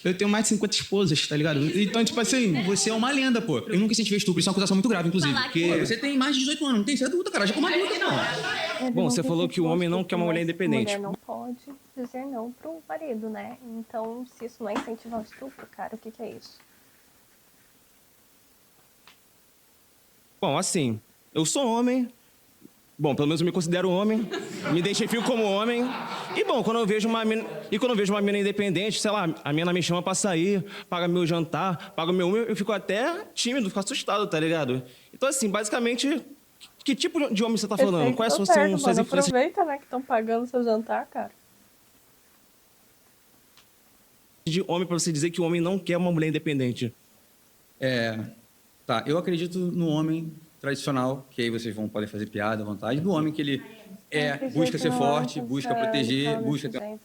Eu tenho mais de 50 esposas, tá ligado? Então, tipo assim, você é uma lenda, pô. Eu nunca incentivei estupro, isso é uma acusação muito grave, inclusive. Porque você tem mais de 18 anos, não tem? Você é adulta, cara. Já como adulta, pô. Bom, você falou que o homem não quer uma mulher independente. A mulher não pode dizer não pro marido, né? Então, se isso não é incentivar o estupro, cara, o que é isso? Bom, assim, eu sou homem. Bom, pelo menos eu me considero homem, me identifico como homem. E bom, quando eu vejo uma mina independente, sei lá, a mina me chama pra sair, paga meu jantar, paga meu... Eu fico até tímido, fico assustado, tá ligado? Então, assim, basicamente, que tipo de homem você tá falando? Quais são suas influências? Aproveita, né, que estão pagando seu jantar, cara. De homem pra você dizer que o homem não quer uma mulher independente? Tá, eu acredito no homem tradicional, que aí vocês podem fazer piada à vontade, do homem que ele busca ser forte, busca proteger, busca ter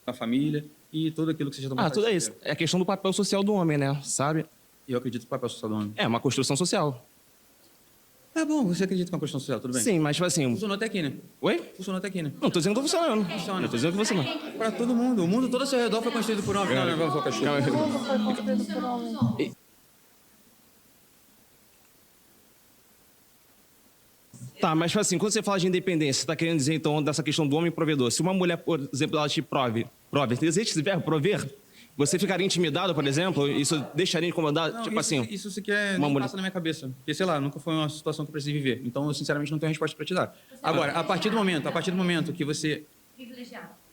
a família e tudo aquilo que seja do tudo é isso. É a questão do papel social do homem, né? Sabe? Eu acredito no papel social do homem. É uma construção social. Tá bom, você acredita com a construção social, tudo bem? Sim, mas tipo assim... Funcionou até aqui, né? Oi? Funcionou até aqui, né? Não, tô dizendo que tá funcionando. Funciona. Eu tô dizendo que funciona. Pra todo mundo. O mundo todo ao seu redor foi construído por homem. Não, vamos focar. O mundo foi construído por homem. Tá, mas tipo assim, quando você fala de independência, você tá querendo dizer, então, dessa questão do homem provedor. Se uma mulher, por exemplo, ela te prove, existe esse verbo, prover? Você ficaria intimidado, por exemplo? Isso deixaria incomodado? Não, tipo isso, assim... Isso sequer nem passa na minha cabeça. Porque, sei lá, nunca foi uma situação que eu precisei viver. Então, eu, sinceramente, não tenho resposta pra te dar. Agora, a partir do momento que você...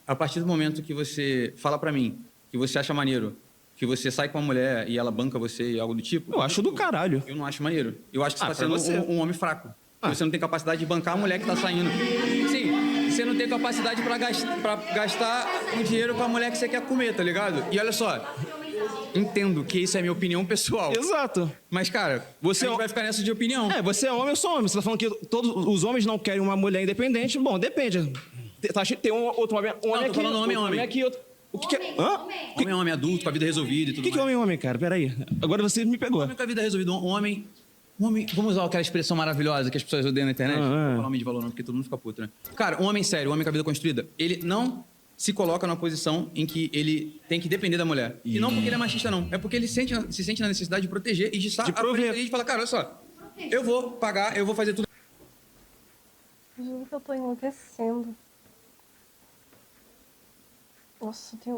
A partir do momento que você fala pra mim que você acha maneiro, que você sai com uma mulher e ela banca você e algo do tipo... Eu acho do caralho. Eu não acho maneiro. Eu acho que você tá pra sendo você. um homem fraco. Você não tem capacidade de bancar a mulher que tá saindo. Sim, você não tem capacidade pra gastar um dinheiro com a mulher que você quer comer, tá ligado? E olha só, entendo que isso é minha opinião pessoal. Exato. Mas, cara, Você a gente vai ficar nessa de opinião. Você é homem, eu sou homem. Você tá falando que todos os homens não querem uma mulher independente? Bom, depende. Tem um outro homem. Não, tô falando homem. Aqui, outro... O que é? Hã? Homem adulto, com a vida resolvida e tudo O que é homem, cara? Peraí. Agora você me pegou. Homem com a vida resolvida. Um homem... Vamos usar aquela expressão maravilhosa que as pessoas odeiam na internet? Não vou falar homem de valor não, porque todo mundo fica puto, né? Cara, um homem sério, um homem com a vida construída, ele não se coloca numa posição em que ele tem que depender da mulher. E não porque ele é machista, não. É porque ele se sente na necessidade de proteger e de estar à frente dele e de falar, cara, olha só, eu vou pagar, eu vou fazer tudo. Juro que eu tô enlouquecendo. Nossa, tem...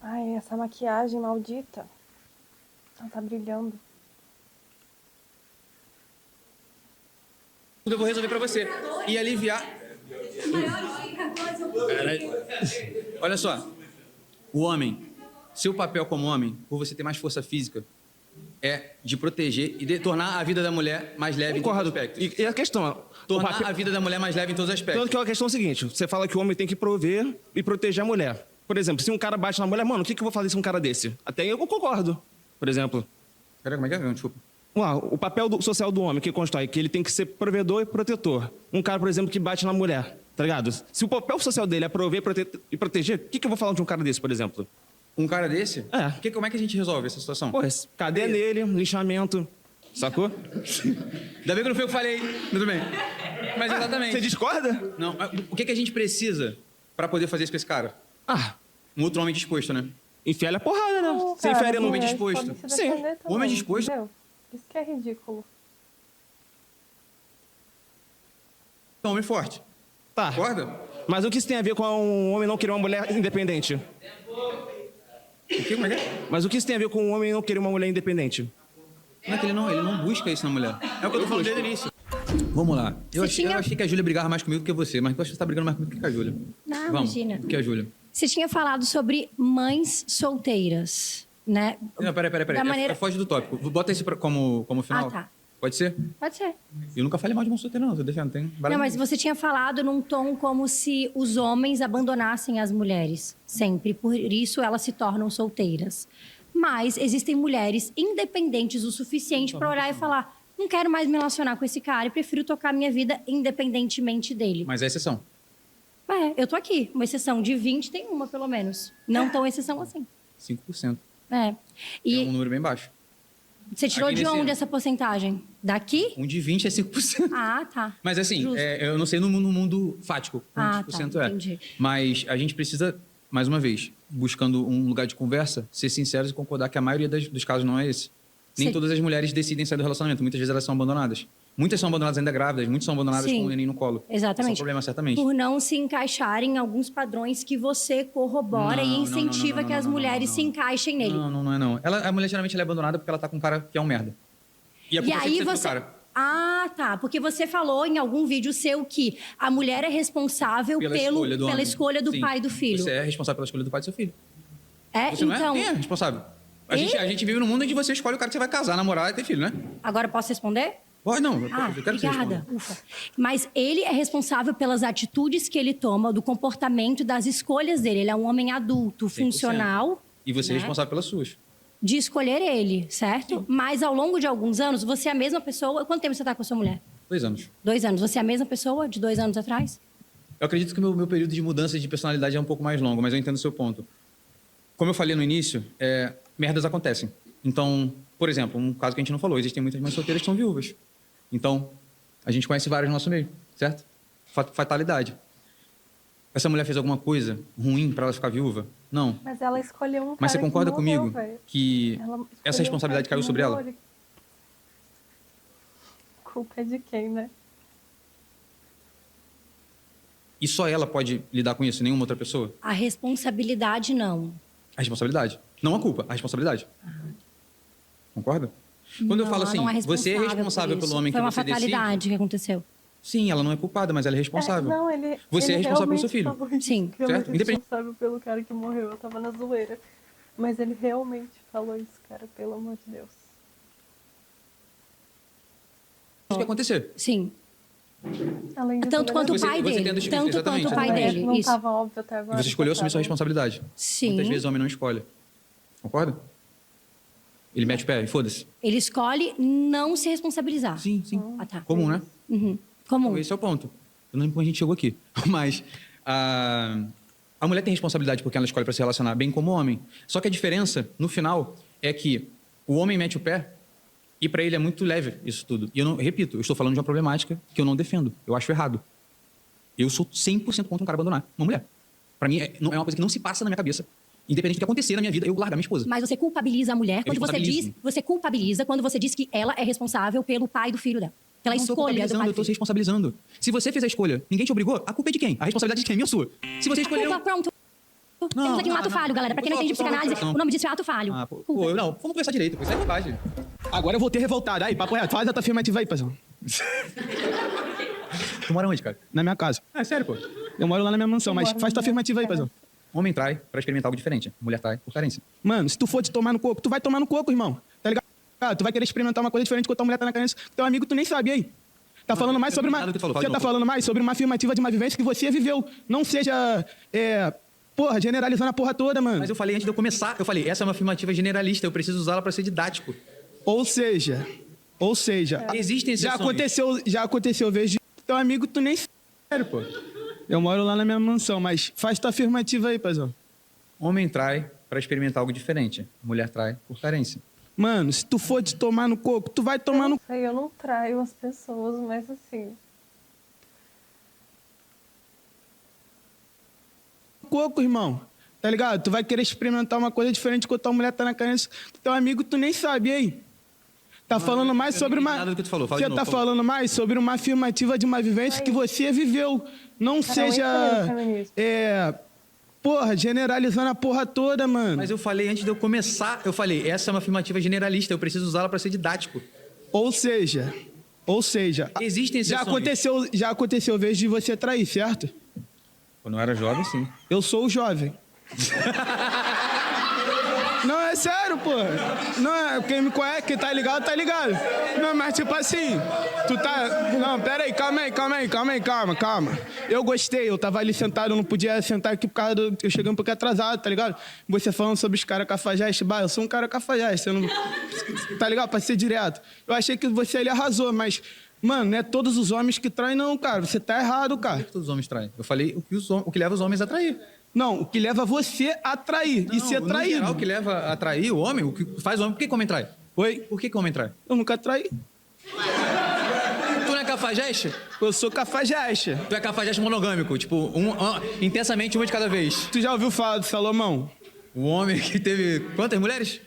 Ai, essa maquiagem maldita. Ela tá brilhando. Eu vou resolver pra você. E aliviar... Olha só. O homem, seu papel como homem, por você ter mais força física, é de proteger e de tornar a vida da mulher mais leve em todos os aspectos. E a questão... Tornar a vida da mulher mais leve em todos os aspectos. Tanto que a questão é a seguinte, você fala que o homem tem que prover e proteger a mulher. Por exemplo, se um cara bate na mulher, mano, o que eu vou fazer se um cara desse? Até eu concordo, por exemplo. Peraí, como é que é? Desculpa. O papel social do homem que constrói, que ele tem que ser provedor e protetor. Um cara, por exemplo, que bate na mulher, tá ligado? Se o papel social dele é prover e proteger, o que eu vou falar de um cara desse, por exemplo? Um cara desse? É. Como é que a gente resolve essa situação? Pô, cadeia nele, linchamento, sacou? Ainda bem que não foi eu que falei, tudo bem. Mas exatamente. Você discorda? Não, o que a gente precisa pra poder fazer isso com esse cara? Um outro homem disposto, né? Enfia a porrada, né? Não, Você cara, enfiaria no homem mulher disposto? pode se Sim. defender também, Homem disposto. entendeu? Isso que é ridículo. Homem forte. Tá. Concorda? Mas o que isso tem a ver com um homem não querer uma mulher independente? Como é que é? Mas o que isso tem a ver com um homem não querer uma mulher independente? Não é que ele não busca isso na mulher. É o que eu tô falando desde o início. Vamos lá. Eu achei que a Júlia brigava mais comigo do que você, mas eu acho que você tá brigando mais comigo do que a Júlia. Não, Vamos, imagina. do que a Júlia. Você tinha falado sobre mães solteiras, né? Não, peraí. Da maneira... Foge do tópico. Bota isso como final. Ah, tá. Pode ser? Pode ser. Eu nunca falei mal de uma solteira, não. Tô deixando. Tem Não, mas você tinha falado num tom como se os homens abandonassem as mulheres. Sempre. Por isso elas se tornam solteiras. Mas existem mulheres independentes o suficiente para olhar e falar: não quero mais me relacionar com esse cara e prefiro tocar minha vida independentemente dele. Mas é exceção. Eu tô aqui. Uma exceção de 20 tem uma, pelo menos. Não tão exceção assim. 5%. E é um número bem baixo. você tirou Aqui de nesse onde ano. essa porcentagem? Daqui? Um de 20 é 5%. Ah, tá. Mas assim, Justo. eu não sei no mundo fático quantos por cento é. Entendi. Mas a gente precisa, mais uma vez, buscando um lugar de conversa, ser sinceros e concordar que a maioria dos casos não é esse. Nem Sim. todas as mulheres decidem sair do relacionamento. Muitas vezes elas são abandonadas. Muitas são abandonadas ainda grávidas, muitas são abandonadas Sim. com o neném no colo. Exatamente. Esse é um problema, certamente. Por não se encaixarem em alguns padrões que você corrobora e incentiva que as mulheres se encaixem nele. Não é não. A mulher geralmente ela é abandonada porque ela tá com um cara que é um merda. E é porque aí você... você... cara. Ah, tá. Porque você falou em algum vídeo seu que a mulher é responsável pela escolha do Sim. pai do filho. Você é responsável pela escolha do pai do seu filho. Você Então... não é? Quem é responsável? A gente vive num mundo onde você escolhe o cara que você vai casar, namorar e ter filho, né? Agora posso responder? Pode não. Eu quero que você obrigada. responda. Ufa. Mas ele é responsável pelas atitudes que ele toma, do comportamento, das escolhas dele. Ele é um homem adulto, 100%. funcional. E você é né? responsável pelas suas. De escolher ele, certo? Mas ao longo de alguns anos, você é a mesma pessoa. Quanto tempo você está com a sua mulher? 2 anos. 2 anos. Você é a mesma pessoa de 2 anos atrás? Eu acredito que o meu período de mudança de personalidade é um pouco mais longo, mas eu entendo o seu ponto. Como eu falei no início, merdas acontecem. Então, por exemplo, um caso que a gente não falou, existem muitas mães solteiras que são viúvas. Então, a gente conhece várias no nosso meio, certo? Fatalidade. Essa mulher fez alguma coisa ruim para ela ficar viúva? Não. Mas ela escolheu um cara Mas você concorda que morreu, comigo velho. que Ela escolheu essa responsabilidade um caiu cara sobre que ela? morreu. Culpa é de quem, né? E só ela pode lidar com isso, nenhuma outra pessoa? A responsabilidade, não. A responsabilidade. Não a culpa, a responsabilidade. Concorda? Quando eu falo assim, Não é você é responsável por isso. pelo homem Foi que uma você decide... fatalidade que aconteceu. Sim, ela não é culpada, mas ela é responsável. Não, ele. Você ele é responsável pelo seu filho. realmente falou isso, Sim. que ele é Certo? Independente. responsável pelo cara que morreu. Eu tava na zoeira. Mas ele realmente falou isso, cara, pelo amor de Deus. Isso que ia acontecer. Sim. Além disso, Tanto ele quanto o era- pai dele. Exatamente, Tanto quanto o pai exatamente. dele. Não Isso. tava óbvio até agora. Você escolheu assumir sua tava. responsabilidade. Sim. Muitas vezes o homem não escolhe. Concorda? Ele mete o pé e foda-se. Ele escolhe não se responsabilizar. Sim, sim. Ah, tá. Comum, né? Uhum. Comum. Então, esse é o ponto. Eu não lembro como a gente chegou aqui. Mas a mulher tem responsabilidade porque ela escolhe para se relacionar, bem como o homem. Só que a diferença, no final, é que o homem mete o pé e para ele é muito leve isso tudo. E eu não, repito, eu estou falando de uma problemática que eu não defendo. Eu acho errado. Eu sou 100% contra um cara abandonar uma mulher. Para mim, é uma coisa que não se passa na minha cabeça. Independente do que acontecer na minha vida, eu largar minha esposa. Mas você culpabiliza a mulher quando você culpabilizo. diz. Você culpabiliza quando você diz que ela é responsável pelo pai do filho dela. Pela Eu não tô escolha do culpabilizando, pai eu do tô se filho. responsabilizando. Se você fez a escolha, ninguém te obrigou, a culpa é de quem? A responsabilidade é de quem? Minha ou sua? Se você escolheu... Culpa, pronto. Temos aqui um ato falho, galera. Pra quem não entende psicanálise, o nome disso é ato falho. Não, vamos conversar direito, isso é bobagem. Agora eu vou ter revoltado. Aí, papo reto, faz a tua afirmativa aí, paizão. Tu mora onde, cara? Na minha casa. Ah, é sério, pô? Eu moro lá na minha mansão, mas faz tua afirmativa aí, paizão. Homem trai pra experimentar algo diferente. Mulher trai por carência. Mano, se tu for te tomar no coco, tu vai tomar no coco, irmão. Tá ligado? Ah, tu vai querer experimentar uma coisa diferente quando tua mulher tá na carência. Teu amigo, tu nem sabe, e aí? Tá falando mais sobre uma... Você tá falando mais sobre uma afirmativa de uma vivência que você viveu. Não seja... Porra, generalizando a porra toda, mano. Mas eu falei antes de eu começar, eu falei, essa é uma afirmativa generalista, eu preciso usá-la pra ser didático. Ou seja... Existem exceções. Já aconteceu vez de teu amigo, tu nem... Sério, pô. Eu moro lá na minha mansão, mas faz tua afirmativa aí, paizão. Homem trai pra experimentar algo diferente. Mulher trai por carência. Mano, se tu for te tomar no coco, tu vai tomar no... Eu não traio as pessoas, mas assim... coco, irmão. Tá ligado? Tu vai querer experimentar uma coisa diferente quando tua mulher tá na carência. Teu amigo, tu nem sabe, e aí? Tá falando mais sobre uma... Nada do que tu falou. Fala Você de novo, tá falando mais sobre uma afirmativa de uma vivência que você viveu. Não seja... Porra, generalizando a porra toda, mano. Mas eu falei antes de eu começar, eu falei, essa é uma afirmativa generalista, eu preciso usá-la pra ser didático. Ou seja... Existem exceções. Já aconteceu vez de você trair, certo? Quando eu era jovem, sim. Eu sou o jovem. Não, é sério, pô. Não, quem me conhece, quem tá ligado, tá ligado. Não, mas tipo assim, tu tá... Não, pera aí, calma. Eu gostei, eu tava ali sentado, eu não podia sentar aqui por causa do... Eu cheguei um pouco atrasado, tá ligado? Você falando sobre os caras cafajeste, eu sou um cara cafajeste, eu não... Tá ligado? Pra ser direto. Eu achei que você ali arrasou, mas... Mano, não é todos os homens que traem, não, cara. Você tá errado, cara. Por que todos os homens traem? Eu falei o que leva os homens a trair. Não, o que leva você a trair e ser traído. No geral, o que leva a trair o homem, o que faz o homem... Por que o homem trai? Oi? Por que o homem trai? Eu nunca traí. Tu não é cafajeste? Eu sou cafajeste. Tu é cafajeste monogâmico, tipo, intensamente uma de cada vez. Tu já ouviu falar do Salomão? O homem que teve... Quantas mulheres?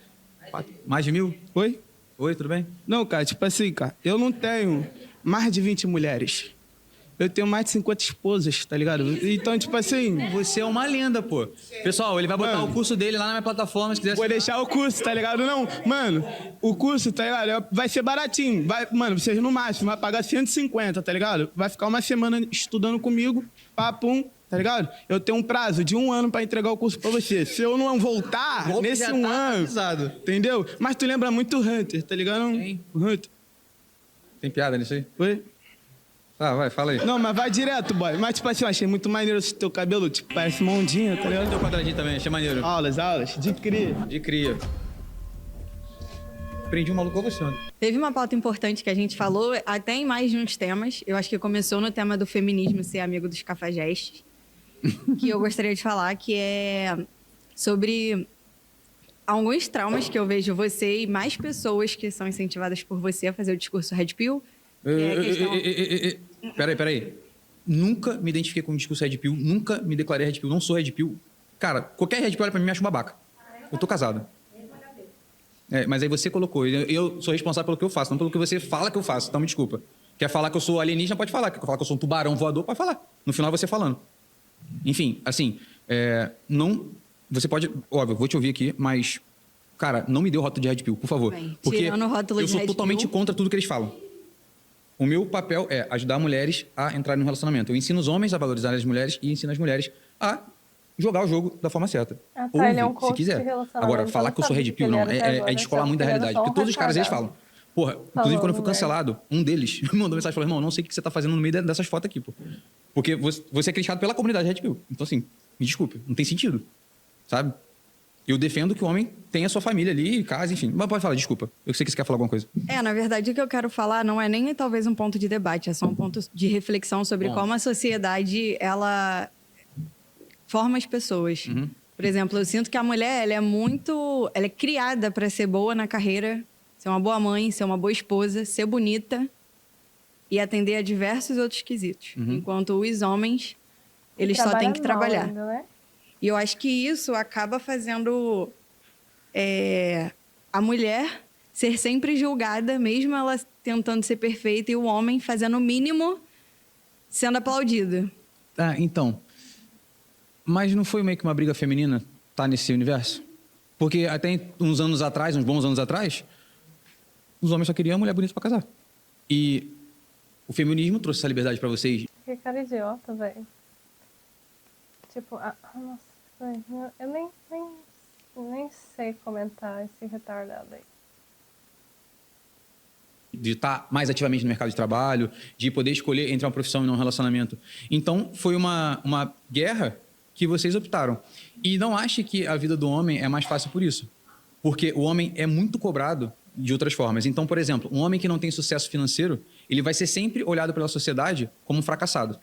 4, mais de 1000? Oi? Oi, tudo bem? Não, cara, tipo assim, cara, eu não tenho mais de 20 mulheres. Eu tenho mais de 50 esposas, tá ligado? Então, tipo assim... Você é uma lenda, pô. Pessoal, ele vai botar o curso dele lá na minha plataforma, se quiser... Vou deixar o curso, tá ligado? Não, mano, o curso, tá ligado? Vai ser baratinho. Mano, vocês no máximo vai pagar 150, tá ligado? Vai ficar uma semana estudando comigo, papum, tá ligado? Eu tenho um prazo de 1 ano pra entregar o curso pra você. Se eu não voltar nesse 1 ano... Avisado. Entendeu? Mas tu lembra muito o Hunter, tá ligado? Tem. O Hunter. Tem piada nisso aí? Oi? Tá, vai, fala aí. Não, mas vai direto, boy. Mas, tipo assim, eu achei muito maneiro esse teu cabelo, tipo, parece uma ondinha, tá ligado? Teu quadradinho também, achei maneiro. Aulas, de cria. De cria. Prendi um maluco você. Teve uma pauta importante que a gente falou, até em mais de uns temas. Eu acho que começou no tema do feminismo ser amigo dos cafajestes. Que eu gostaria de falar, que é sobre alguns traumas que eu vejo você e mais pessoas que são incentivadas por você a fazer o discurso Red Pill. Peraí. Nunca me identifiquei com o discurso Red Pill, nunca me declarei Red Pill, não sou Red Pill. Cara, qualquer Red Pill olha pra mim me acha um babaca. Eu tô casado. Mas aí você colocou, eu sou responsável pelo que eu faço, não pelo que você fala que eu faço, então me desculpa. Quer falar que eu sou alienígena, pode falar. Quer falar que eu sou um tubarão voador, pode falar. No final você falando. Enfim, assim, não... Você pode... Óbvio, vou te ouvir aqui, mas... Cara, não me dê o rótulo de Red Pill, por favor. Bem, porque tirando o rótulo eu de sou Red totalmente Pill. contra tudo que eles falam. O meu papel é ajudar mulheres a entrarem no relacionamento. Eu ensino os homens a valorizarem as mulheres e ensino as mulheres a jogar o jogo da forma certa. Ah, tá, Ouve, ele é um se coach de quiser. relacionamento. Agora, falar que eu sou red pill, não. É descolar muito da realidade. Porque todos os caras, eles falam. Porra, inclusive quando eu fui cancelado, um deles me mandou mensagem e falou, irmão, não sei o que você tá fazendo no meio dessas fotos aqui, pô. Porque você é criticado pela comunidade red pill. Então, assim, me desculpe, não tem sentido. Sabe? Eu defendo que o homem tenha sua família ali, casa, enfim. Mas pode falar, desculpa. Eu sei que você quer falar alguma coisa. Na verdade, o que eu quero falar não é nem talvez um ponto de debate, é só um ponto de reflexão sobre como a sociedade, ela forma as pessoas. Por exemplo, eu sinto que a mulher, ela é criada para ser boa na carreira, ser uma boa mãe, ser uma boa esposa, ser bonita e atender a diversos outros quesitos. Enquanto os homens, eles só têm que trabalhar. Ainda, né? E eu acho que isso acaba fazendo a mulher ser sempre julgada, mesmo ela tentando ser perfeita, e o homem fazendo o mínimo sendo aplaudido. Então. Mas não foi meio que uma briga feminina tá nesse universo? Porque até uns anos atrás, uns bons anos atrás, os homens só queriam mulher bonita pra casar. E o feminismo trouxe essa liberdade pra vocês. Que cara idiota, velho. Tipo, nossa, véio, eu nem sei comentar esse retardado aí. De estar mais ativamente no mercado de trabalho, de poder escolher entre uma profissão e não um relacionamento. Então, foi uma guerra que vocês optaram. E não ache que a vida do homem é mais fácil por isso. Porque o homem é muito cobrado de outras formas. Então, por exemplo, um homem que não tem sucesso financeiro, ele vai ser sempre olhado pela sociedade como um fracassado.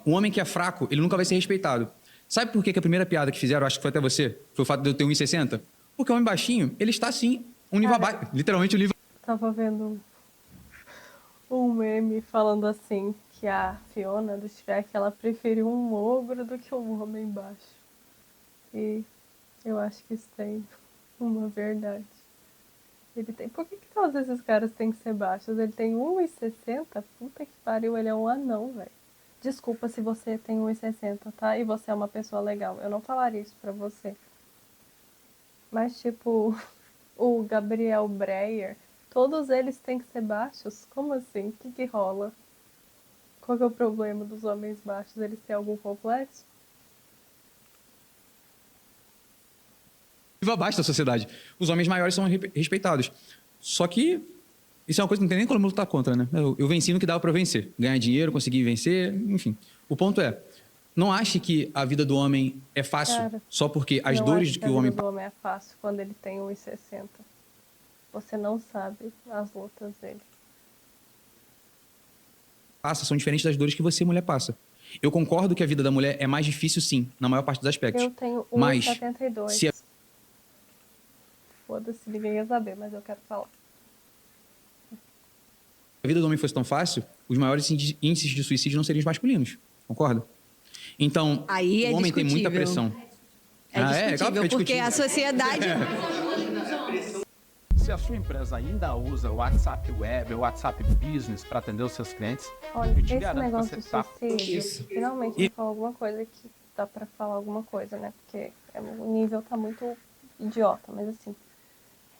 Um homem que é fraco, ele nunca vai ser respeitado. Sabe por que a primeira piada que fizeram, acho que foi até você, foi o fato de eu ter 1,60? Porque o homem baixinho, ele está, sim, um nível abaixo. Literalmente, um nível... Tava vendo um meme falando assim, que a Fiona do Shrek, ela preferiu um ogro do que um homem baixo. E eu acho que isso tem uma verdade. Ele tem... Por que todos esses caras têm que ser baixos? Ele tem 1,60? Puta que pariu, ele é um anão, velho. Desculpa se você tem 1,60, tá? E você é uma pessoa legal. Eu não falaria isso pra você. Mas, tipo, o Gabriel Breyer, todos eles têm que ser baixos? Como assim? O que rola? Qual que é o problema dos homens baixos? Eles têm algum complexo? abaixo da sociedade. Os homens maiores são respeitados. Só que isso é uma coisa que não tem nem como lutar contra, né? Eu venci no que dava para vencer. Ganhar dinheiro, conseguir vencer, enfim. O ponto é, não ache que a vida do homem é fácil, Cara, só porque as dores que o homem... A vida do homem é fácil quando ele tem 1,60. Você não sabe as lutas dele. passa são diferentes das dores que você, mulher, passa. Eu concordo que a vida da mulher é mais difícil, sim, na maior parte dos aspectos. Eu tenho 1,72. Mas se a... Foda-se, ninguém ia saber, mas eu quero falar. a vida do homem fosse tão fácil, os maiores índices de suicídio não seriam os masculinos. Concorda? Então, aí o homem tem muita pressão. É discutível, porque a sociedade... Se a sua empresa ainda usa o WhatsApp Web, o WhatsApp Business para atender os seus clientes, olha, eu te esse garanto que negócio você tá... do suicídio, finalmente me falou alguma coisa que dá pra falar alguma coisa, né? Porque o nível tá muito idiota, mas assim,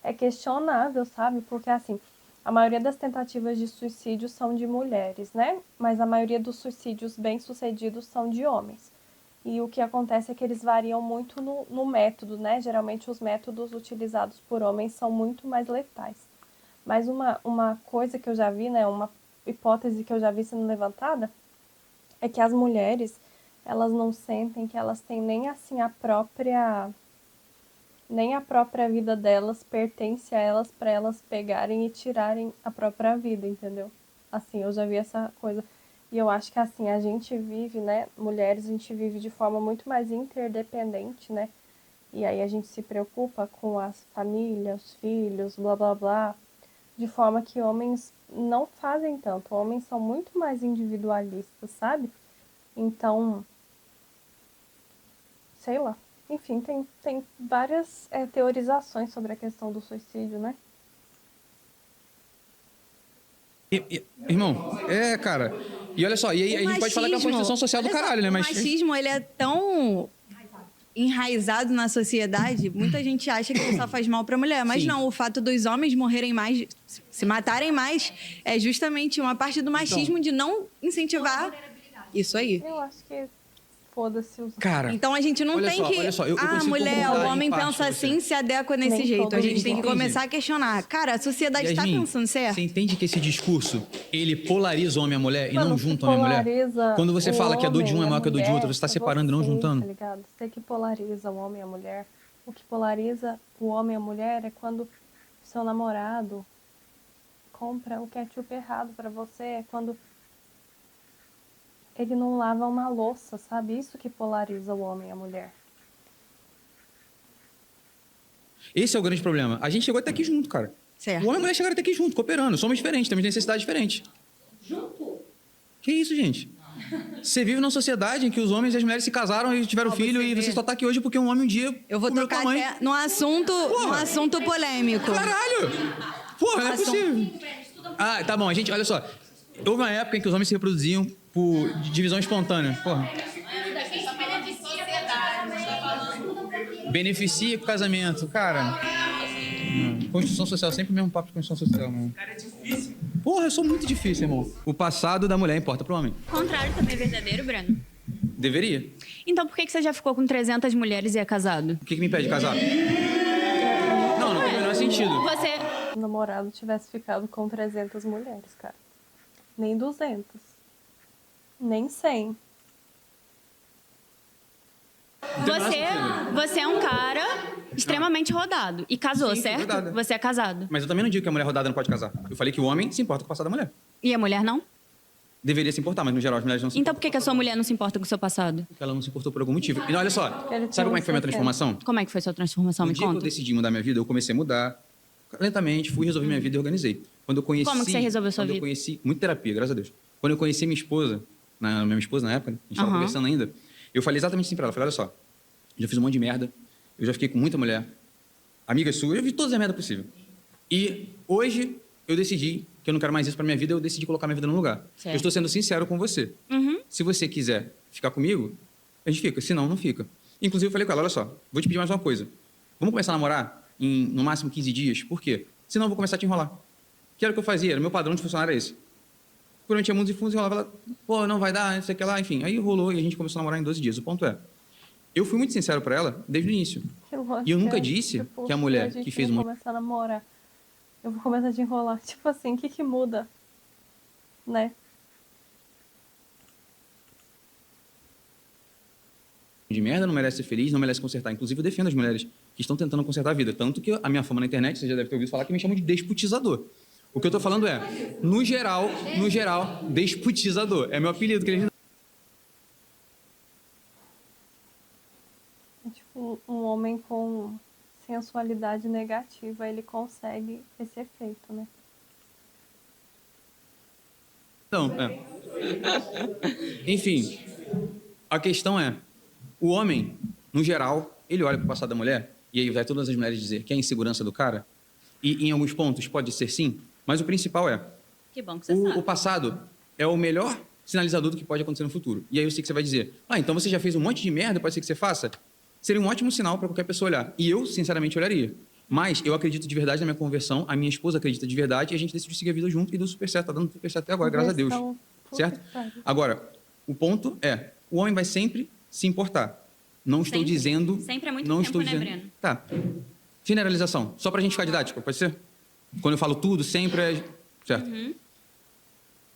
é questionável, sabe? Porque assim, a maioria das tentativas de suicídio são de mulheres, né? Mas a maioria dos suicídios bem-sucedidos são de homens. E o que acontece é que eles variam muito no método, né? Geralmente os métodos utilizados por homens são muito mais letais. Mas uma coisa que eu já vi, né? Uma hipótese que eu já vi sendo levantada é que as mulheres, elas não sentem que elas têm nem assim nem a própria vida delas pertence a elas para elas pegarem e tirarem a própria vida, entendeu? Assim, eu já vi essa coisa. E eu acho que assim, a gente vive, né, mulheres, a gente vive de forma muito mais interdependente, né? E aí a gente se preocupa com as famílias, os filhos, blá blá blá, de forma que homens não fazem tanto. Homens são muito mais individualistas, sabe? Então, sei lá. Enfim, tem várias teorizações sobre a questão do suicídio, né? Irmão, cara... E olha só, e aí a gente pode falar que é uma construção social do caralho, né? Mas... O machismo, ele é tão enraizado na sociedade, muita gente acha que só faz mal pra mulher. Mas Sim. não, o fato dos homens morrerem mais, se matarem mais, é justamente uma parte do machismo de não incentivar isso aí. Eu acho que foda-se os... Cara, então a gente não olha tem só, que... olha só, eu ah, consigo mulher, o concordar homem em parte pensa com assim, se adequa desse Nem jeito. todo A gente mundo tem que entende. começar a questionar. Cara, a sociedade tá Yasmin, pensando certo? Você entende que esse discurso, ele polariza o homem e a mulher e Mano, não o que junta o homem e a mulher? polariza Quando você o fala que a dor de um é homem e a maior que a dor de mulher outra, você está é separando e não você, juntando. Tá ligado? Você que polariza o homem e a mulher. O que polariza o homem e a mulher é quando seu namorado compra o ketchup errado pra você, é quando ele não lava uma louça, sabe? Isso que polariza o homem e a mulher. Esse é o grande problema. A gente chegou até aqui junto, cara. Certo. O homem e a mulher chegaram até aqui junto, cooperando. Somos diferentes, temos necessidades diferentes. Junto? Que isso, gente? Você vive numa sociedade em que os homens e as mulheres se casaram e tiveram filho e você só tá aqui hoje porque um homem um dia Eu vou comeu com a tocar mãe. até num assunto polêmico. Caralho! Porra, não é possível. Ah, tá bom, a gente, olha só. Houve uma época em que os homens se reproduziam por divisão espontânea. Porra. Beneficia com o casamento, cara. Construção social, sempre o mesmo papo de construção social, mano. Cara, é difícil. Porra, eu sou muito difícil, irmão. O passado da mulher importa pro homem. O contrário também é verdadeiro, Breno. Deveria. Então por que você já ficou com 300 mulheres e é casado? O que me impede de casar? Não tem o menor sentido. Você... Se o namorado tivesse ficado com 300 mulheres, cara. Nem 200. Nem 100. Você é um cara extremamente rodado e casou, Sim, certo? rodada. Você é casado. Mas eu também não digo que a mulher rodada não pode casar. Eu falei que o homem se importa com o passado da mulher. E a mulher não? Deveria se importar, mas no geral as mulheres não se Então por que a sua mulher não se importa com o seu passado? Porque ela não se importou por algum motivo. E olha só, sabe como é que foi a minha transformação? Como é que foi a sua transformação? No Me dia que eu conta. decidi mudar minha vida, eu comecei a mudar lentamente, fui resolver minha vida e organizei. Quando eu conheci... Como que você resolveu sua vida? Eu conheci... Muito terapia, graças a Deus. Quando eu conheci minha esposa, minha esposa na época, a gente estava Aham. conversando ainda, eu falei exatamente assim pra ela. Falei, olha só, eu já fiz um monte de merda, eu já fiquei com muita mulher, amiga sua, eu vi todas as merdas possíveis. E hoje eu decidi que eu não quero mais isso pra minha vida, eu decidi colocar minha vida num lugar. Certo. Eu estou sendo sincero com você. Uhum. Se você quiser ficar comigo, a gente fica. Se não, não fica. Inclusive, eu falei com ela, olha só, vou te pedir mais uma coisa. Vamos começar a namorar em, no máximo, 15 dias. Por quê? Senão eu vou começar a te enrolar. Que era o que eu fazia, era meu padrão de funcionário era esse. Quando eu tinha mundos e fundos, enrolava ela, pô, não vai dar, não sei o que lá, enfim. Aí rolou e a gente começou a namorar em 12 dias. O ponto é, eu fui muito sincero pra ela desde o início. Que lógica, E eu nunca disse tipo, que a mulher gente que fez vai um... começar a namorar. Eu vou começar a te enrolar. Tipo assim, o que muda? Né? de merda, não merece ser feliz, não merece consertar. Inclusive, eu defendo as mulheres que estão tentando consertar a vida. Tanto que a minha fama na internet, você já deve ter ouvido falar, que me chamam de desputizador. O que eu tô falando é, no geral, desputizador. É meu apelido que eles me dão. É tipo, um homem com sensualidade negativa, ele consegue esse efeito, né? Então, enfim, a questão é, o homem, no geral, ele olha para o passado da mulher, e aí vai todas as mulheres dizer que é a insegurança do cara, e em alguns pontos pode ser sim, mas o principal é, Que bom que você sabe. o passado é o melhor sinalizador do que pode acontecer no futuro. E aí eu sei que você vai dizer, então você já fez um monte de merda, pode ser que você faça? Seria um ótimo sinal para qualquer pessoa olhar. E eu, sinceramente, olharia. Mas eu acredito de verdade na minha conversão, a minha esposa acredita de verdade, e a gente decidiu seguir a vida junto e deu super certo, tá dando super certo até agora, graças a Deus. Certo? Agora, o ponto é, o homem vai sempre se importar. Não estou Sempre. dizendo... Sempre é muito não tempo, estou né, dizendo, Breno? Tá. Generalização. Só pra gente ficar didático, pode ser? Quando eu falo tudo, sempre é... Certo. Uhum.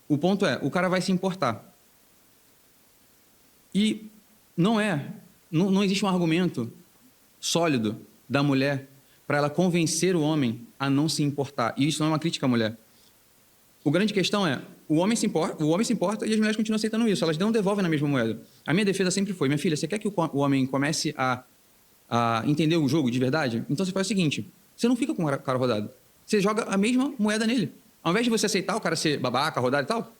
O ponto é, o cara vai se importar. E não existe um argumento sólido da mulher para ela convencer o homem a não se importar. E isso não é uma crítica à mulher. A grande questão é, o homem se importa e as mulheres continuam aceitando isso. Elas não devolvem na mesma moeda. A minha defesa sempre foi, minha filha, você quer que o homem comece a entender o jogo de verdade? Então você faz o seguinte, você não fica com o cara rodado. Você joga a mesma moeda nele. Ao invés de você aceitar o cara ser babaca, rodado e tal,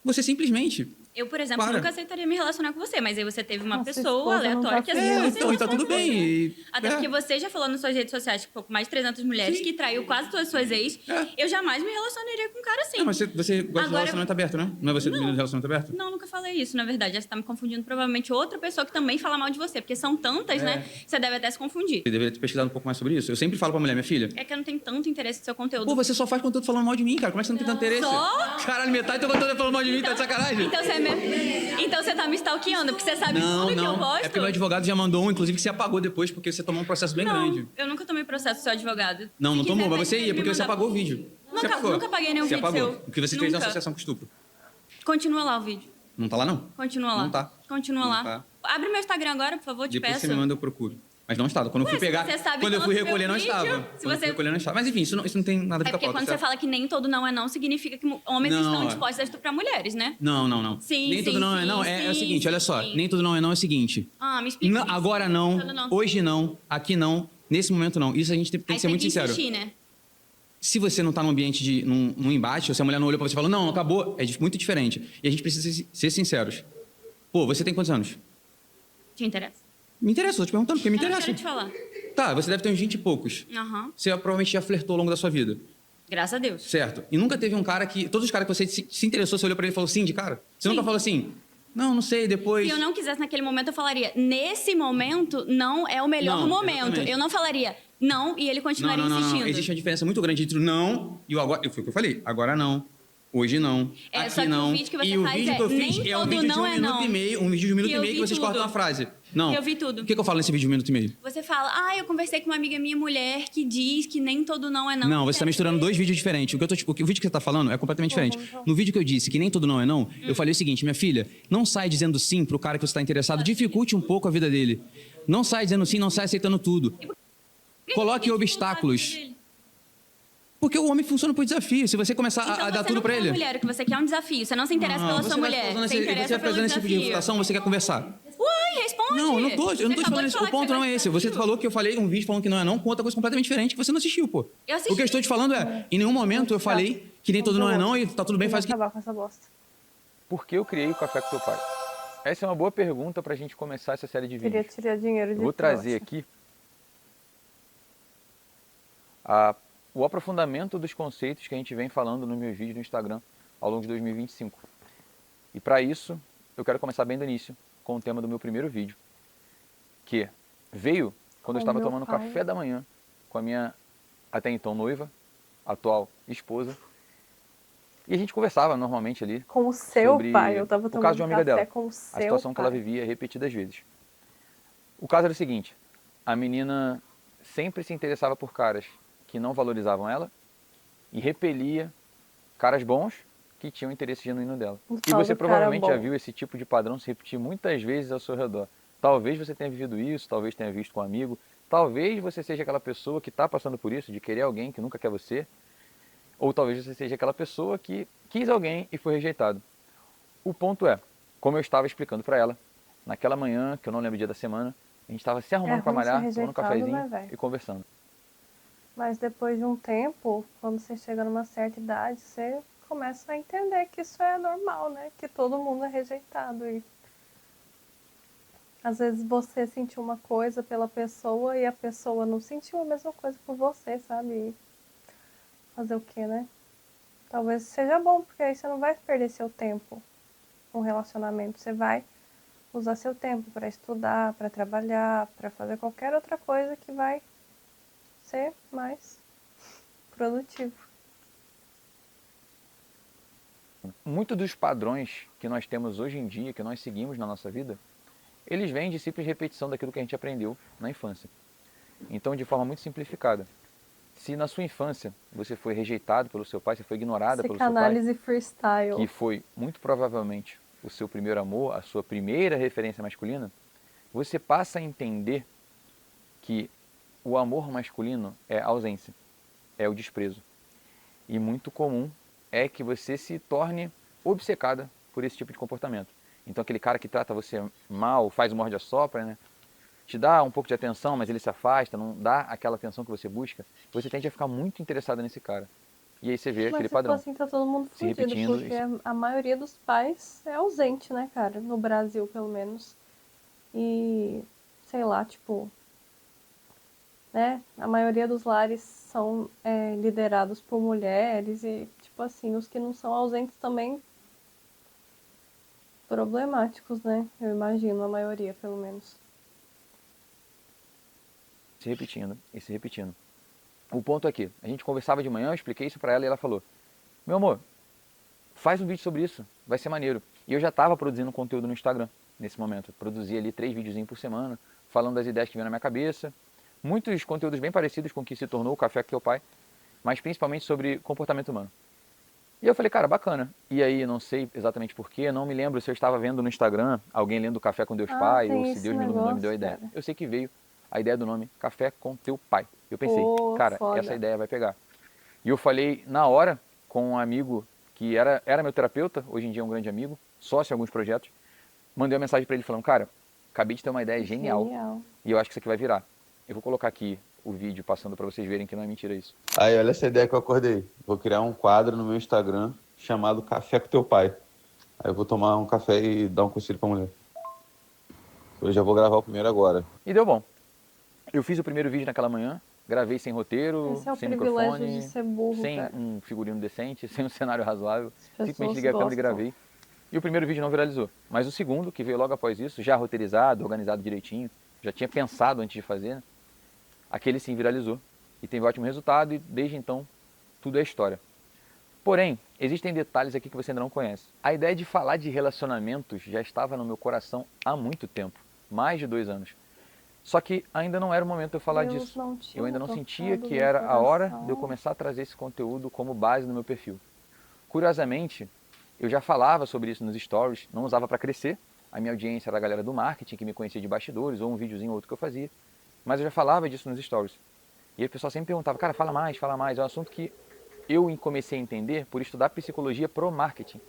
você simplesmente Eu, por exemplo, Para. nunca aceitaria me relacionar com você, mas aí você teve uma Nossa, pessoa esposa não tá aleatória que feliz. aceitou você. Então, e tá tudo bem. E- Até porque você já falou nas suas redes sociais que pouco mais de 300 mulheres, que traiu quase todas as suas ex. Eu jamais me relacionaria com um cara assim. Não, mas você gosta de Agora- relacionamento aberto, né? Não é você do menino do relacionamento aberto? Não, nunca falei isso, na verdade. Você tá me confundindo provavelmente outra pessoa que também fala mal de você, porque são tantas, né? Que você deve até se confundir. Você deveria ter pesquisado um pouco mais sobre isso. Eu sempre falo pra mulher, minha filha. É que eu não tenho tanto interesse no seu conteúdo. Pô, você só faz conteúdo falando mal de mim, cara. Como é que você não tem tanto interesse? Só? Caralho, metade do teu conteúdo é falando mal de mim, tá de sacanagem? Então você tá me stalkeando, porque você sabe tudo que eu posto? É porque meu advogado já mandou um, inclusive, que você apagou depois, porque você tomou um processo bem grande. Eu nunca tomei processo do seu advogado. Não, não Se tomou, quiser, mas você ia, me porque você mandar- apagou o vídeo. Você Nunca, apagou. nunca paguei nenhum Você vídeo apagou. seu. O que você fez na Nunca. associação com estupro. Continua lá o vídeo. Não tá lá, não? Continua lá. Não tá. Continua Não lá. tá. Abre meu Instagram agora, por favor, te Depois peço. você me manda, eu procuro. Mas não estava. Quando eu Ué, fui se pegar. você sabe Quando eu fui tanto do recolher, meu não vídeo, estava. se Quando eu fui você- recolher, não estava. Mas enfim, isso não tem nada a ver É com a porque pauta. quando você certo? fala que nem todo não é não, significa que homens Não, estão é. dispostos a estuprar mulheres, né? Não, não, não. Sim, nem sim, tudo não é sim, não. É o sim, seguinte, olha só. sim. Nem tudo não é não é o seguinte. Ah, me explica. isso. Agora não, Todo não. hoje não, aqui não, nesse momento não. Isso a gente tem Aí que ser tem muito que sincero. insistir, né? Se você não tá num ambiente de num embate, ou se a mulher não olhou pra você e falou, não, acabou, é muito diferente. E a gente precisa ser sinceros. Pô, você tem quantos anos? Te interessa? Me interessa, tô te perguntando, porque me Eu não interessa. quero te falar. Tá, você deve ter uns 20 e poucos. Aham. Você provavelmente já flertou ao longo da sua vida. Graças a Deus. Certo. E nunca teve um cara que. Todos os caras que você se interessou, você olhou pra ele e falou sim, de cara? Você nunca falou assim, não sei, depois. Se eu não quisesse naquele momento, eu falaria, nesse momento não é o melhor Não, momento. exatamente. Eu não falaria não e ele continuaria insistindo. Existe uma diferença muito grande entre o não e o agora. Foi o que eu falei. Agora não. Hoje não. É, aqui só que o não. vídeo que você e o faz vídeo é, que eu nem fiz é um todo vídeo de não um é minuto não. e meio. Um vídeo de um minuto Que e eu meio que vi vocês tudo. cortam uma frase. Não. Que eu vi tudo. O que eu falo nesse vídeo de um minuto e meio? Você fala, eu conversei com uma amiga minha mulher que diz que nem todo não é não. Não, você tá misturando dois vídeos diferentes. O vídeo que você tá falando é completamente diferente. No vídeo que eu disse que nem tudo não é não, eu falei o seguinte, minha filha, não sai dizendo sim pro cara que você tá interessado, dificulte um pouco a vida dele. Não sai dizendo sim, não sai aceitando tudo. Coloque obstáculos. Porque o homem funciona por desafio. Se você começar a dar tudo pra ele. Você não quer mulher, o que você quer é um desafio. Você não se interessa pela sua mulher. Você interessa vai pelo fazendo esse tipo de desafio. refutação, você quer conversar. Uai, responde. Não, eu não tô Você te acabou falando de isso. falar O ponto que não é esse. Você falou que eu falei um vídeo falando que não é não, com outra coisa completamente diferente que você não assistiu, pô. Eu assisti. O que eu estou te falando é, em nenhum momento eu falei que nem todo não é não e tá tudo bem, faz o que. acabar com essa bosta. Por que eu criei o Café com Seu Pai? Essa é uma boa pergunta pra gente começar essa série de Queria vídeos. tirar dinheiro de Eu vou trazer aqui o aprofundamento dos conceitos que a gente vem falando nos meus vídeos no Instagram ao longo de 2025. E para isso, eu quero começar bem do início com o tema do meu primeiro vídeo, que veio quando eu estava tomando café da manhã com a minha até então noiva, atual esposa, e a gente conversava normalmente ali Com o seu sobre pai, eu tava o caso de tomando uma amiga café dela, com o a seu situação que ela pai. vivia repetidas vezes. O caso era o seguinte, a menina sempre se interessava por caras que não valorizavam ela e repelia caras bons que tinham interesse genuíno dela. Um E tal você do cara provavelmente já bom. viu esse tipo de padrão se repetir muitas vezes ao seu redor. Talvez você tenha vivido isso, talvez tenha visto com um amigo, talvez você seja aquela pessoa que está passando por isso, de querer alguém que nunca quer você, ou talvez você seja aquela pessoa que quis alguém e foi rejeitado. O ponto é, como eu estava explicando para ela, naquela manhã, que eu não lembro o dia da semana, a gente estava se arrumando para ruim ser malhar, tomando um rejeitado, né, cafezinho velho? e conversando. Mas depois de um tempo, quando você chega numa certa idade, você começa a entender que isso é normal, né? Que todo mundo é rejeitado. E às vezes você sentiu uma coisa pela pessoa e a pessoa não sentiu a mesma coisa por você, sabe? E fazer o quê, né? Talvez seja bom, porque aí você não vai perder seu tempo com um relacionamento. Você vai usar seu tempo para estudar, para trabalhar, para fazer qualquer outra coisa que vai ser mais produtivo. Muitos dos padrões que nós temos hoje em dia, que nós seguimos na nossa vida, eles vêm de simples repetição daquilo que a gente aprendeu na infância. Então, de forma muito simplificada, se na sua infância você foi rejeitado pelo seu pai, você foi ignorada pelo seu pai, Psicanálise freestyle. que foi muito provavelmente o seu primeiro amor, a sua primeira referência masculina, você passa a entender que o amor masculino é a ausência, é o desprezo. E muito comum é que você se torne obcecada por esse tipo de comportamento. Então aquele cara que trata você mal, faz o morde-a-sopra, né? Te dá um pouco de atenção, mas ele se afasta, não dá aquela atenção que você busca, você tende a ficar muito interessado nesse cara. E aí você vê Mas aquele se for padrão. assim, tá todo mundo Se fudido, repetindo. porque a maioria dos pais é ausente, né, cara? No Brasil, pelo menos. E, sei lá, tipo, né? A maioria dos lares são liderados por mulheres e, tipo assim, os que não são ausentes também problemáticos, né? Eu imagino, a maioria, pelo menos. Se repetindo e se repetindo. O ponto é que a gente conversava de manhã, eu expliquei isso pra ela e ela falou: meu amor, faz um vídeo sobre isso, vai ser maneiro. E eu já estava produzindo conteúdo no Instagram nesse momento. Produzia ali 3 videozinhos por semana, falando das ideias que vinham na minha cabeça. Muitos conteúdos bem parecidos com o que se tornou o Café com Teu Pai, mas principalmente sobre comportamento humano. E eu falei, cara, bacana. E aí, não sei exatamente porquê, não me lembro se eu estava vendo no Instagram alguém lendo Café com Deus Pai, ou se Deus me iluminou e me deu a ideia. Cara. Eu sei que veio a ideia do nome Café com Teu Pai. Eu pensei, cara, foda. essa ideia vai pegar. E eu falei na hora com um amigo que era meu terapeuta, hoje em dia é um grande amigo, sócio em alguns projetos. Mandei uma mensagem para ele falando, cara, acabei de ter uma ideia genial. E eu acho que isso aqui vai virar. Eu vou colocar aqui o vídeo passando para vocês verem que não é mentira isso. Aí, olha essa ideia que eu acordei. Vou criar um quadro no meu Instagram chamado Café com Teu Pai. Aí eu vou tomar um café e dar um conselho pra mulher. Eu já vou gravar o primeiro agora. E deu bom. Eu fiz o primeiro vídeo naquela manhã, gravei sem roteiro, Esse é o sem privilégio microfone, de ser burro, sem cara. um figurino decente, sem um cenário razoável. pessoas Simplesmente liguei a câmera e gostam. gravei. E o primeiro vídeo não viralizou. Mas o segundo, que veio logo após isso, já roteirizado, organizado direitinho, já tinha pensado antes de fazer, né? Aquele sim viralizou. E teve ótimo resultado e desde então tudo é história. Porém, existem detalhes aqui que você ainda não conhece. A ideia de falar de relacionamentos já estava no meu coração há muito tempo. Mais de 2 anos. Só que ainda não era o momento de eu falar Deus disso. não tinha Eu ainda não tocado sentia que no era a hora coração. de eu começar a trazer esse conteúdo como base no meu perfil. Curiosamente, eu já falava sobre isso nos stories, não usava para crescer. A minha audiência era a galera do marketing que me conhecia de bastidores, ou um videozinho ou outro que eu fazia. Mas eu já falava disso nos stories. E aí o pessoal sempre perguntava, cara, fala mais, fala mais. É um assunto que eu comecei a entender por estudar psicologia pro marketing.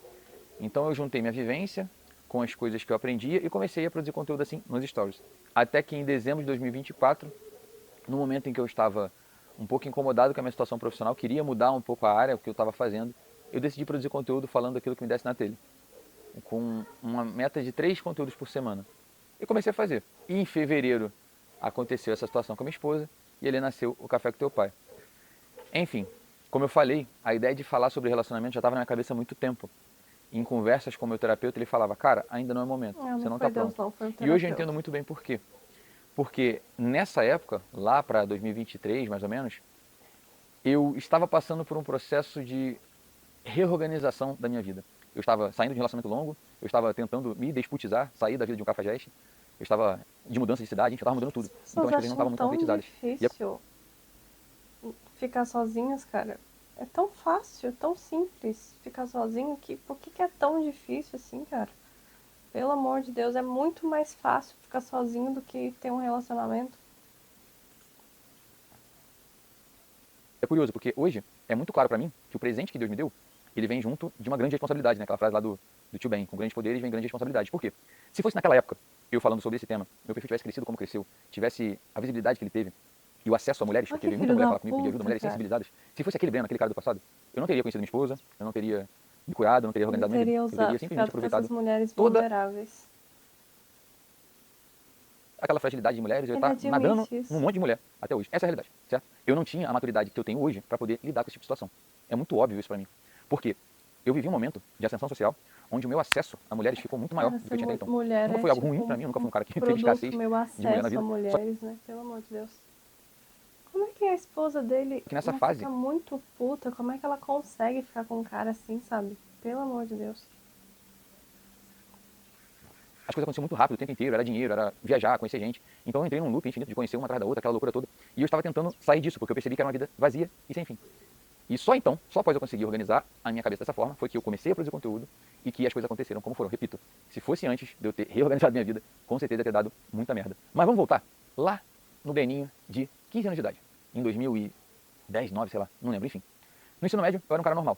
Então eu juntei minha vivência com as coisas que eu aprendia e comecei a produzir conteúdo assim nos stories. Até que em dezembro de 2024, no momento em que eu estava um pouco incomodado com a minha situação profissional, queria mudar um pouco a área, o que eu estava fazendo, eu decidi produzir conteúdo falando daquilo que me desse na telha. Com uma meta de 3 conteúdos por semana. E comecei a fazer. E em fevereiro aconteceu essa situação com a minha esposa e ali nasceu o Café com Teu Pai. Enfim, como eu falei, a ideia de falar sobre relacionamento já estava na minha cabeça há muito tempo. Em conversas com o meu terapeuta, ele falava, cara, ainda não é momento, você não está pronto. E hoje eu entendo muito bem por quê. Porque nessa época, lá para 2023 mais ou menos, eu estava passando por um processo de reorganização da minha vida. Eu estava saindo de um relacionamento longo, eu estava tentando me desputizar, sair da vida de um cafajeste, eu estava de mudança de cidade, eu estava mudando tudo. Então as coisas não estavam muito concretizadas. Difícil ficar sozinhos, cara. É tão fácil, tão simples ficar sozinho, que por que é tão difícil assim, cara? Pelo amor de Deus, é muito mais fácil ficar sozinho do que ter um relacionamento. É curioso, porque hoje é muito claro pra mim que o presente que Deus me deu, ele vem junto de uma grande responsabilidade, né? Aquela frase lá do Tio Ben, com grandes poderes vem grande responsabilidade. Por quê? Se fosse naquela época, eu falando sobre esse tema, meu perfil tivesse crescido como cresceu, tivesse a visibilidade que ele teve, e o acesso a mulheres, porque veio muita mulher falar comigo, pedir ajuda, mulheres sensibilizadas. Se fosse aquele Breno, aquele cara do passado, eu não teria conhecido minha esposa, eu não teria me curado, eu não teria organizado minha vida. Eu teria simplesmente aproveitado essas mulheres toda vulneráveis. aquela fragilidade de mulheres, eu ia estar nadando num monte de mulher até hoje. Essa é a realidade, certo? Eu não tinha a maturidade que eu tenho hoje para poder lidar com esse tipo de situação. É muito óbvio isso para mim. Porque eu vivi um momento de ascensão social onde o meu acesso a mulheres ficou muito maior do que eu tinha até então. Mulher Nunca foi algo ruim para mim, eu nunca fui um cara que teve escassez de meu mulher na acesso vida. a mulheres, né? Pelo amor de Deus. Como é que a esposa dele Que nessa não fase- fica muito puta? Como é que ela consegue ficar com um cara assim, sabe? Pelo amor de Deus. As coisas aconteciam muito rápido o tempo inteiro, era dinheiro, era viajar, conhecer gente. Então eu entrei num loop infinito de conhecer uma atrás da outra, aquela loucura toda. E eu estava tentando sair disso, porque eu percebi que era uma vida vazia e sem fim. E só então, só após eu conseguir organizar a minha cabeça dessa forma, foi que eu comecei a produzir conteúdo e que as coisas aconteceram como foram. Repito, se fosse antes de eu ter reorganizado minha vida, com certeza ia ter dado muita merda. Mas vamos voltar lá no Beninho de 15 anos de idade. Em 2010, 9, sei lá, não lembro, enfim. No ensino médio, eu era um cara normal.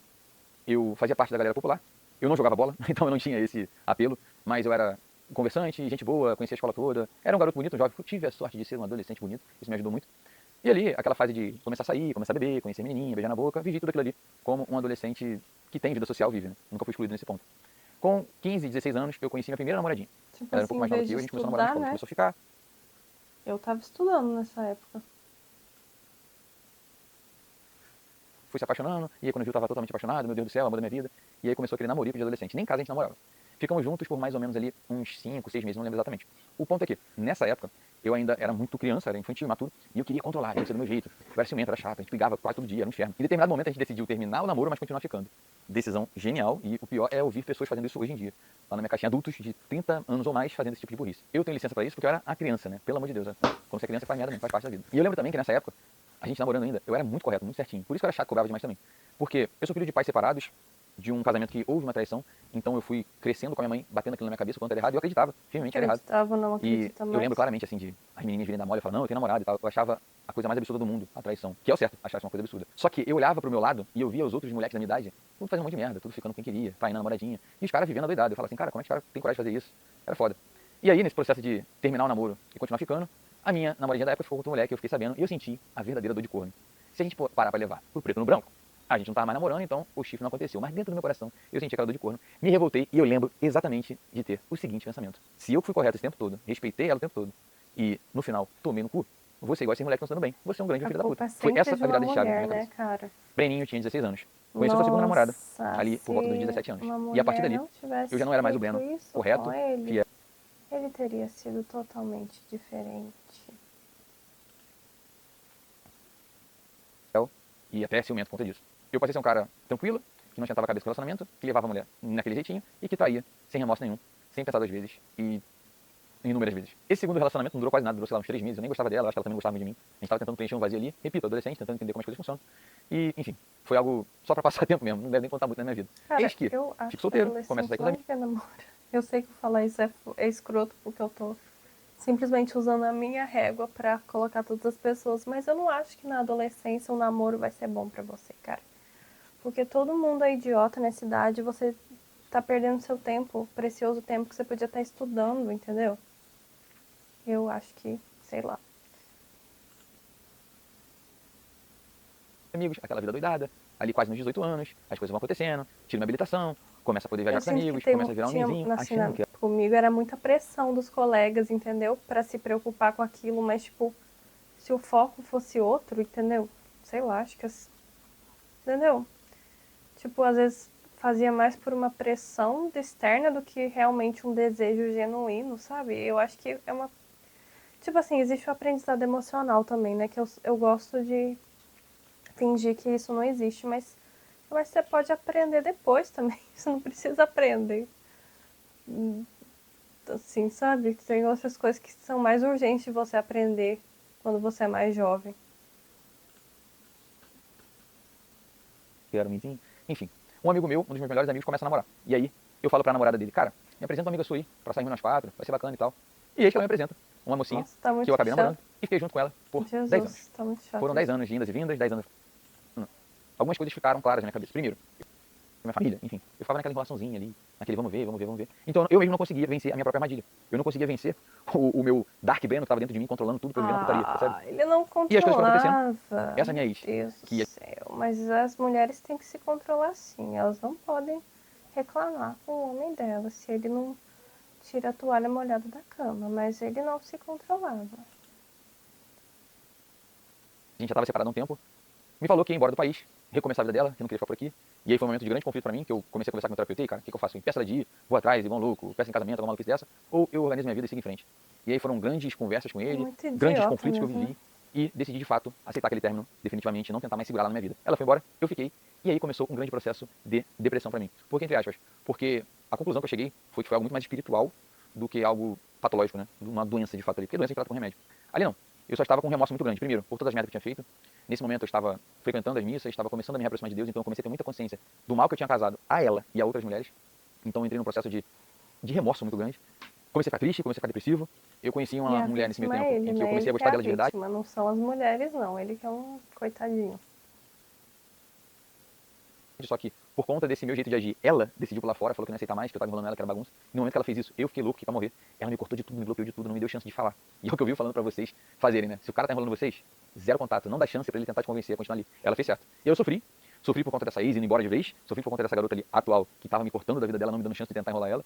Eu fazia parte da galera popular, eu não jogava bola, então eu não tinha esse apelo, mas eu era conversante, gente boa, conhecia a escola toda. Era um garoto bonito, um jovem. Eu tive a sorte de ser um adolescente bonito, isso me ajudou muito. E ali, aquela fase de começar a sair, começar a beber, conhecer menininha, beijar na boca, vivi tudo aquilo ali como um adolescente que tem vida social vive, né? Nunca fui excluído nesse ponto. Com 15, 16 anos, eu conheci minha primeira namoradinha. Tipo Ela era um assim, pouco mais em nova vez que eu, de a gente começou a namorar na escola, estudar, começou a ficar. Eu tava estudando nessa época. Fui se apaixonando, e aí quando eu vi eu tava totalmente apaixonado, meu Deus do céu, amor da minha vida. E aí começou aquele namorico de adolescente. Nem em casa a gente namorava. Ficamos juntos por mais ou menos ali uns 5, 6 meses, não lembro exatamente. O ponto é que, nessa época, eu ainda era muito criança, era infantil, imaturo, e eu queria controlar, eu ia ser do meu jeito. Eu era ciumento, era chato, a gente brigava quase todo dia, era um inferno. Em determinado momento a gente decidiu terminar o namoro, mas continuar ficando. Decisão genial, e o pior é ouvir pessoas fazendo isso hoje em dia. Lá na minha caixinha, adultos de 30 anos ou mais fazendo esse tipo de burrice. Eu tenho licença pra isso porque eu era a criança, né? Pelo amor de Deus, né? Quando você é criança faz merda mesmo, faz parte da vida. E eu lembro também que nessa época, a gente namorando ainda, eu era muito correto, muito certinho. Por isso que eu era chato, cobrava demais também. Porque eu sou filho de pais separados, de um casamento que houve uma traição, então eu fui crescendo com a minha mãe, batendo aquilo na minha cabeça o quanto era errado, e eu acreditava, firmemente era errado. Não E acredita eu mais. lembro claramente, assim, de as menininhas virem da mole e falar, não, eu tenho namorado e tal. Eu achava a coisa mais absurda do mundo, a traição. Que é o certo, achar isso uma coisa absurda. Só que eu olhava pro meu lado e eu via os outros moleques da minha idade, tudo fazendo um monte de merda, tudo ficando com quem queria, traindo a namoradinha. E os caras vivendo a doidada. Eu falava assim, cara, como é que os caras têm coragem de fazer isso? Era foda. E aí, nesse processo de terminar o namoro e continuar ficando, a minha namoradinha da época ficou com outro moleque, eu fiquei sabendo, e eu senti a verdadeira dor de corno. Se a gente parar pra levar pro preto no branco, a gente não tava mais namorando, então o chifre não aconteceu. Mas dentro do meu coração, eu senti aquela dor de corno, me revoltei e eu lembro exatamente de ter o seguinte pensamento. Se eu fui correto esse tempo todo, respeitei ela o tempo todo, e no final tomei no cu, você igual esse moleque não se dando bem, você é um grande filho da puta. Foi essa a virada de chave na minha né, cabeça. cara? Breninho tinha 16 anos. Conheceu sua segunda namorada, ali por volta dos Se 17 anos. uma E a partir mulher dali, não tivesse eu já não era mais o feito Breno isso correto, com ele, fiel. ele teria sido totalmente diferente. E até ciumento por conta disso. Eu passei a ser um cara tranquilo, que não esquentava a cabeça com relacionamento, que levava a mulher naquele jeitinho e que traía, sem remorso nenhum, sem pensar 2 vezes e inúmeras vezes. Esse segundo relacionamento não durou quase nada, durou, sei lá, uns 3 meses. Eu nem gostava dela, acho que ela também não gostava muito de mim. A gente tava tentando preencher um vazio ali, repito, adolescente, tentando entender como as coisas funcionam. E, enfim, foi algo só pra passar tempo mesmo, não deve nem contar muito na minha vida. Cara, Eis que eu acho fico solteiro, que começo a sair com os amigos. não devia namorar. Eu sei que falar isso é escroto, porque eu tô simplesmente usando a minha régua pra colocar todas as pessoas, mas eu não acho que na adolescência um namoro vai ser bom pra você, cara. Porque todo mundo é idiota nessa idade, você tá perdendo seu tempo, precioso tempo que você podia estar estudando, entendeu? Eu acho que, sei lá. Amigos, aquela vida doidada, ali quase nos 18 anos, as coisas vão acontecendo, tiro minha habilitação, começa a poder viajar Eu com os sinto que amigos, tem- começa a virar um tinha, menzinho, assim, achando que comigo era muita pressão dos colegas, entendeu? Pra se preocupar com aquilo, mas tipo, se o foco fosse outro, entendeu? Sei lá, acho que entendeu? Tipo, às vezes fazia mais por uma pressão externa do que realmente um desejo genuíno, sabe? Eu acho que é uma... Tipo assim, existe o aprendizado emocional também, né? Que eu gosto de fingir que isso não existe, mas eu acho que você pode aprender depois também. Você não precisa aprender. Assim, sabe? Tem outras coisas que são mais urgentes de você aprender quando você é mais jovem. era um menzinho. Enfim, um amigo meu, um dos meus melhores amigos, começa a namorar. E aí, eu falo pra namorada dele, cara, me apresenta uma amiga sua aí, pra sair nós 4, vai ser bacana e tal. E eis que ela me apresenta, uma mocinha, Nossa, tá muito que eu acabei chato. namorando, e fiquei junto com ela por Jesus, 10 anos. tá muito chato. Foram 10 anos de indas e vindas, 10 anos... Algumas coisas ficaram claras na minha cabeça. Primeiro, minha família, enfim. Eu ficava naquela enrolaçãozinha ali, naquele vamos ver, vamos ver, vamos ver. Então eu mesmo não conseguia vencer a minha própria armadilha. Eu não conseguia vencer o meu Dark Breno que estava dentro de mim, controlando tudo pra eu viver na putaria, percebe? Ele não E as coisas foram controlava. acontecendo. Essa minha ex, Deus que do céu. Mas as mulheres têm que se controlar sim. Elas não podem reclamar com o homem delas se ele não tira a toalha molhada da cama. Mas ele não se controlava. a gente já estava separado há um tempo, me falou que ia embora do país, recomeçar a vida dela, que não queria ficar por aqui. E aí foi um momento de grande conflito pra mim, que eu comecei a conversar com o meu terapeuta, e cara, o que eu faço? Peço ela de ir, vou atrás, igual um louco, peço em casamento, alguma maluquice dessa, ou eu organizo minha vida e sigo em frente. E aí foram grandes conversas com ele, Muito idiota grandes conflitos que eu mesmo. vivi, e decidi de fato aceitar aquele término, definitivamente, não tentar mais segurar ela na minha vida. Ela foi embora, eu fiquei, e aí começou um grande processo de depressão pra mim. Por que, entre aspas? Porque a conclusão que eu cheguei foi que foi algo muito mais espiritual do que algo patológico, né? Uma doença de fato ali, porque doença a gente trata com remédio. Ali não. Eu só estava com um remorso muito grande. Primeiro, por todas as merdas que eu tinha feito. Nesse momento eu estava frequentando as missas, estava começando a me reaproximar de Deus, então eu comecei a ter muita consciência do mal que eu tinha causado a ela e a outras mulheres. Então eu entrei num processo de remorso muito grande. Comecei a ficar triste, comecei a ficar depressivo. Eu conheci uma mulher nesse meio tempo em que eu comecei a gostar dela de verdade. Mas não são as mulheres, não. Ele que é um coitadinho. Só que, por conta desse meu jeito de agir, ela decidiu pular fora, falou que não ia aceitar mais, que eu tava enrolando ela, que era bagunça. E no momento que ela fez isso, eu fiquei louco, que pra morrer. Ela me cortou de tudo, me bloqueou de tudo, não me deu chance de falar. E é o que eu vivo falando pra vocês fazerem, né? Se o cara tá enrolando vocês, zero contato, não dá chance pra ele tentar te convencer a continuar ali. Ela fez certo. E eu sofri por conta dessa ex indo embora de vez, sofri por conta dessa garota ali atual, que tava me cortando da vida dela, não me dando chance de tentar enrolar ela.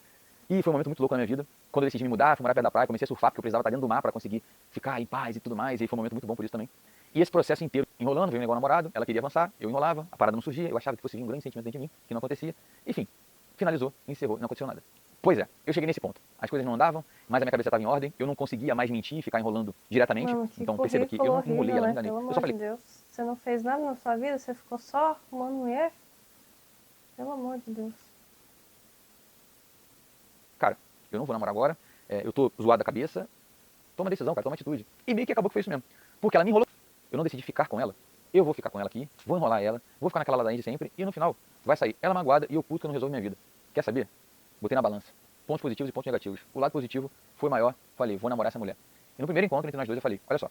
E foi um momento muito louco na minha vida. Quando eu decidi me mudar, fui morar perto da praia, comecei a surfar, porque eu precisava estar dentro do mar pra conseguir ficar em paz e tudo mais, e foi um momento muito bom por isso também. E esse processo inteiro, enrolando, veio um negócio namorado, ela queria avançar, eu enrolava, a parada não surgia, eu achava que fosse vir um grande sentimento dentro de mim, que não acontecia. Enfim, finalizou, encerrou, não aconteceu nada. Pois é, eu cheguei nesse ponto. As coisas não andavam, mas a minha cabeça estava em ordem, eu não conseguia mais mentir e ficar enrolando diretamente. Mano, que Então perceba que eu não currículo enrolei ela, não horrível, né? enganei. Pelo Eu amor só falei, de Deus. Você não fez nada na sua vida, você ficou só arrumando mulher? Pelo amor de Deus. cara, eu não vou namorar agora, eu tô zoado da cabeça, toma decisão, cara, toma atitude. E meio que acabou que foi isso mesmo. Porque ela me enrolou, eu não decidi ficar com ela, eu vou ficar com ela aqui, vou enrolar ela, vou ficar naquela ladainha de sempre, e no final vai sair ela magoada e eu puto que eu não resolvo minha vida. Quer saber? Botei na balança. Pontos positivos e pontos negativos. O lado positivo foi maior, falei, vou namorar essa mulher. E no primeiro encontro entre nós dois eu falei, olha só,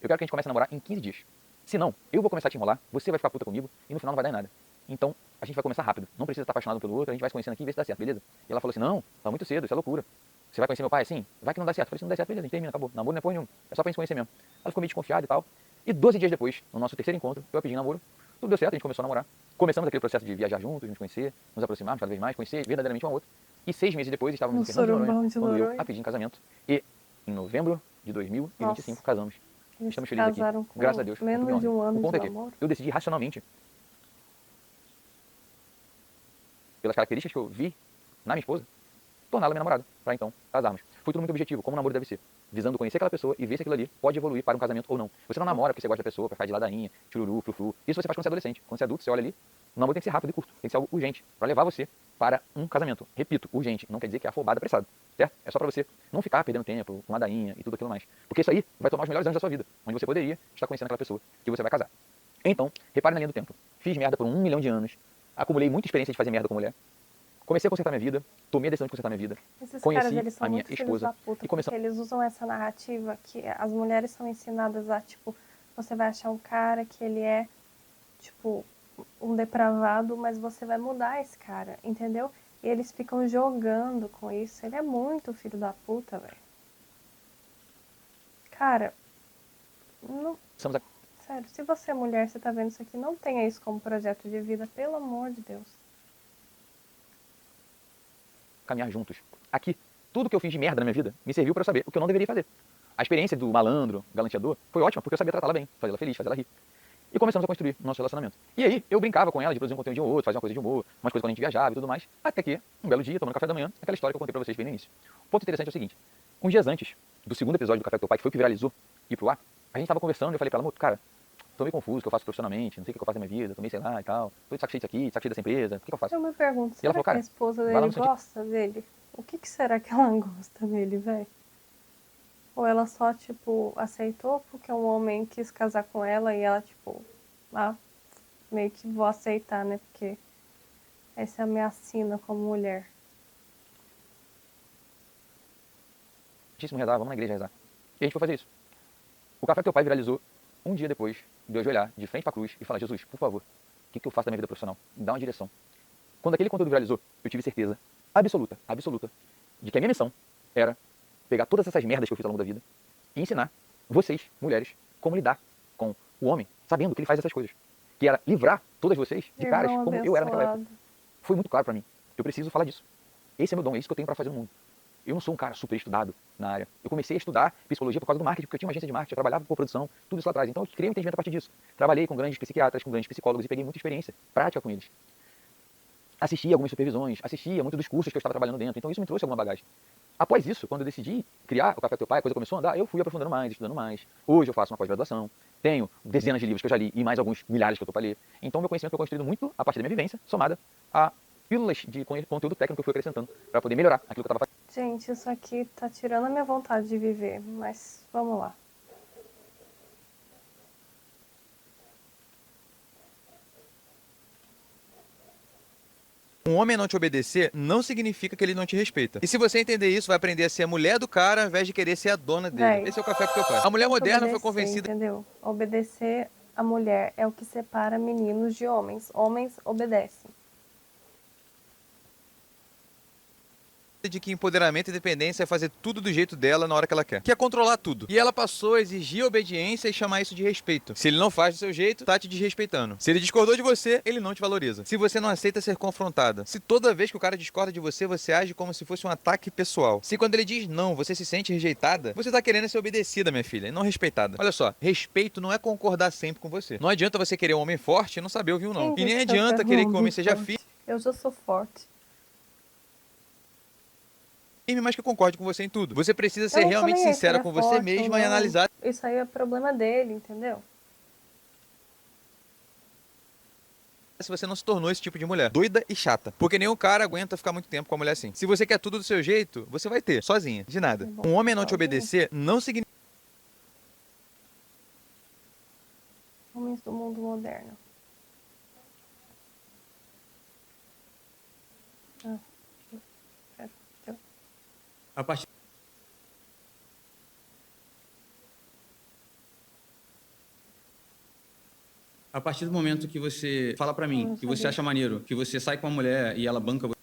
eu quero que a gente comece a namorar em 15 dias. Se não, eu vou começar a te enrolar, você vai ficar puta comigo, e no final não vai dar em nada. Então, a gente vai começar rápido. Não precisa estar apaixonado pelo outro, a gente vai se conhecendo aqui e ver se dá certo, beleza? E ela falou assim, não, tá muito cedo, isso é loucura. Você vai conhecer meu pai assim? Vai que não dá certo. Eu falei, se não der certo, beleza, a gente termina, acabou. Namoro não é porra nenhuma. É só pra gente se conhecer mesmo. Ela ficou meio desconfiada e tal. E 12 dias depois, no nosso terceiro encontro, eu a pedi namoro. Tudo deu certo, a gente começou a namorar. Começamos aquele processo de viajar juntos, nos conhecer, nos aproximarmos cada vez mais, conhecer verdadeiramente um ao outro. E 6 meses depois, estávamos no Fernando de Noronha, quando eu a pedi em casamento. E em novembro de 2025, casamos. Eles Estamos felizes aqui. casaram com Graças a Deus. menos tudo de um ano o ponto de é que namoro. eu decidi racionalmente, pelas características que eu vi na minha esposa, torná-la minha namorada, para então casarmos. Foi tudo muito objetivo, como um namoro deve ser. Visando conhecer aquela pessoa e ver se aquilo ali pode evoluir para um casamento ou não. Você não namora porque você gosta da pessoa, pra ficar de ladainha, chururu, frufru. Isso você faz quando você é adolescente. Quando você é adulto, você olha ali, o namoro tem que ser rápido e curto. Tem que ser algo urgente, para levar você para um casamento. Repito, urgente. Não quer dizer que é afobado, apressado, certo? É só para você não ficar perdendo tempo com ladainha e tudo aquilo mais. Porque isso aí vai tomar os melhores anos da sua vida, onde você poderia estar conhecendo aquela pessoa que você vai casar. Então, repare na linha do tempo. Fiz merda por 1 milhão de anos, acumulei muita experiência de fazer merda com mulher, comecei a consertar minha vida, tomei a decisão de consertar minha vida, Esses conheci caras, eles são a minha muito filhos esposa da puta, e começamos... porque eles usam essa narrativa que as mulheres são ensinadas a, tipo, você vai achar um cara que ele é, tipo, um depravado, mas você vai mudar esse cara, entendeu? E eles ficam jogando com isso. Ele é muito filho da puta, velho. Cara, não... Sério, se você é mulher, você tá vendo isso aqui, não tenha isso como projeto de vida, pelo amor de Deus. Caminhar juntos. Aqui, tudo que eu fiz de merda na minha vida me serviu para eu saber o que eu não deveria fazer. A experiência do malandro, galanteador, foi ótima, porque eu sabia tratá-la bem, fazer ela feliz, fazer ela rir. E começamos a construir o nosso relacionamento. E aí, eu brincava com ela de produzir um conteúdo de um outro, fazer uma coisa de humor, umas coisas quando a gente viajava e tudo mais. Até que, um belo dia, tomando café da manhã, aquela história que eu contei pra vocês bem no início. O ponto interessante é o seguinte: uns dias antes do segundo episódio do Café com Teu Pai, que foi o que viralizou e ir pro ar, a gente tava conversando e eu falei pra ela, amor, cara, tô meio confuso o que eu faço profissionalmente, não sei o que eu faço na minha vida, tô meio sei lá e tal, tô de saco cheio disso aqui, de saco cheio dessa empresa, o que eu faço? Eu me pergunto, E ela será falou, que a cara, esposa vai lá dele no sentido- gosta dele? O que será que ela gosta dele, velho? Ou ela só, tipo, aceitou porque um homem quis casar com ela e ela, tipo, meio que vou aceitar, né? Porque essa é a minha sina como mulher. Muitíssimo rezar, vamos na igreja rezar. E a gente foi fazer isso. O Café com Teu Pai viralizou um dia depois de eu olhar de frente pra cruz e falar, Jesus, por favor, o que eu faço da minha vida profissional? Me dá uma direção. Quando aquele conteúdo viralizou, eu tive certeza absoluta, de que a minha missão era pegar todas essas merdas que eu fiz ao longo da vida e ensinar vocês, mulheres, como lidar com o homem, sabendo que ele faz essas coisas. Que era livrar todas vocês de caras como eu era naquela época. Foi muito claro pra mim. Eu preciso falar disso. Esse é meu dom, é isso que eu tenho pra fazer no mundo. Eu não sou um cara super estudado na área. Eu comecei a estudar psicologia por causa do marketing, porque eu tinha uma agência de marketing, eu trabalhava com produção, tudo isso lá atrás. Então eu criei um entendimento a partir disso. Trabalhei com grandes psiquiatras, com grandes psicólogos e peguei muita experiência prática com eles. Assisti algumas supervisões, assistia muitos dos cursos que eu estava trabalhando dentro. Então isso me trouxe alguma bagagem. Após isso, quando eu decidi criar o Café com Teu Pai, a coisa começou a andar, eu fui aprofundando mais, estudando mais. Hoje eu faço uma pós-graduação, tenho dezenas de livros que eu já li e mais alguns milhares que eu estou para ler. Então meu conhecimento foi construído muito a partir da minha vivência, somada a pílulas de conteúdo técnico que eu fui acrescentando para poder melhorar aquilo que eu estava fazendo. Gente, isso aqui tá tirando a minha vontade de viver, mas vamos lá. Um homem não te obedecer não significa que ele não te respeita. E se você entender isso, vai aprender a ser a mulher do cara ao invés de querer ser a dona dele. Véi, Esse é o Café com Teu Pai. A mulher moderna foi obedecer, convencida... Entendeu? Obedecer a mulher é o que separa meninos de homens. Homens obedecem. de que empoderamento e independência é fazer tudo do jeito dela na hora que ela quer. Que é controlar tudo. E ela passou a exigir obediência e chamar isso de respeito. Se ele não faz do seu jeito, tá te desrespeitando. Se ele discordou de você, ele não te valoriza. Se você não aceita ser confrontada. Se toda vez que o cara discorda de você, você age como se fosse um ataque pessoal. Se quando ele diz não, você se sente rejeitada, você tá querendo ser obedecida, minha filha, e não respeitada. Olha só, respeito não é concordar sempre com você. Não adianta você querer um homem forte e não saber ouvir um não. E nem adianta querer que o homem seja firme, Eu já sou forte. mas que concorde com você em tudo. Você precisa ser Eu não tô realmente nem aí se sincera ele é com você forte ou mesma e não. analisar Isso aí é problema dele, entendeu? se você não se tornou esse tipo de mulher. Doida e chata. Porque nenhum cara aguenta ficar muito tempo com a mulher assim. Se você quer tudo do seu jeito, você vai ter, sozinha, de nada. Um homem não te obedecer não significa Homens do mundo moderno. A partir A partir do momento que você fala pra mim, que você acha maneiro, que você sai com uma mulher e ela banca você.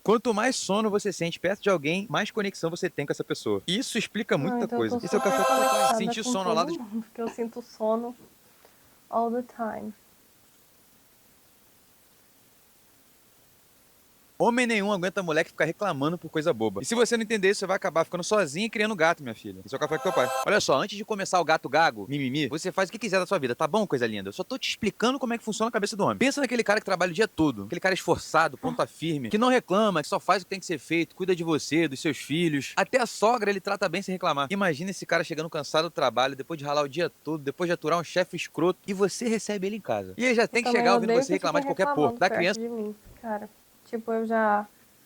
Quanto mais sono você sente perto de alguém, mais conexão você tem com essa pessoa. E isso explica muita Então coisa. eu tô Isso é o café super com papai. conectada Sentir com sono ao lado de... todo mundo, porque eu sinto sono all the time. Homem nenhum aguenta mulher que fica reclamando por coisa boba. E se você não entender isso, você vai acabar ficando sozinha e criando gato, minha filha. Isso é o café com teu pai. Olha só, antes de começar o gato gago, mimimi, você faz o que quiser da sua vida, tá bom, coisa linda? Eu só tô te explicando como é que funciona a cabeça do homem. Pensa naquele cara que trabalha o dia todo, aquele cara esforçado, ponta firme, que não reclama, que só faz o que tem que ser feito, cuida de você, dos seus filhos. Até a sogra ele trata bem sem reclamar. Imagina esse cara chegando cansado do trabalho, depois de ralar o dia todo, depois de aturar um chefe escroto, e você recebe ele em casa. E ele já tem que chegar ouvindo você reclamar de qualquer porra. Da criança... De mim, cara. Tipo,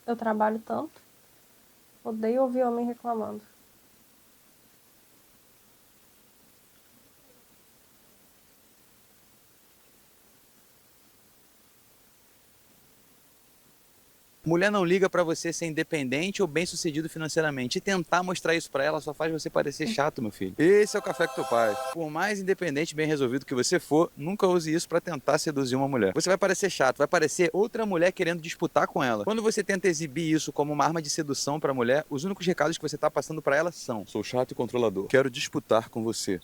eu trabalho tanto, odeio ouvir homem reclamando. Mulher não liga pra você ser independente ou bem-sucedido financeiramente. E tentar mostrar isso pra ela só faz você parecer chato, meu filho. Esse é o café com teu pai. Por mais independente e bem resolvido que você for, nunca use isso pra tentar seduzir uma mulher. Você vai parecer chato, vai parecer outra mulher querendo disputar com ela. Quando você tenta exibir isso como uma arma de sedução pra mulher, os únicos recados que você tá passando pra ela são: sou chato e controlador. Quero disputar com você.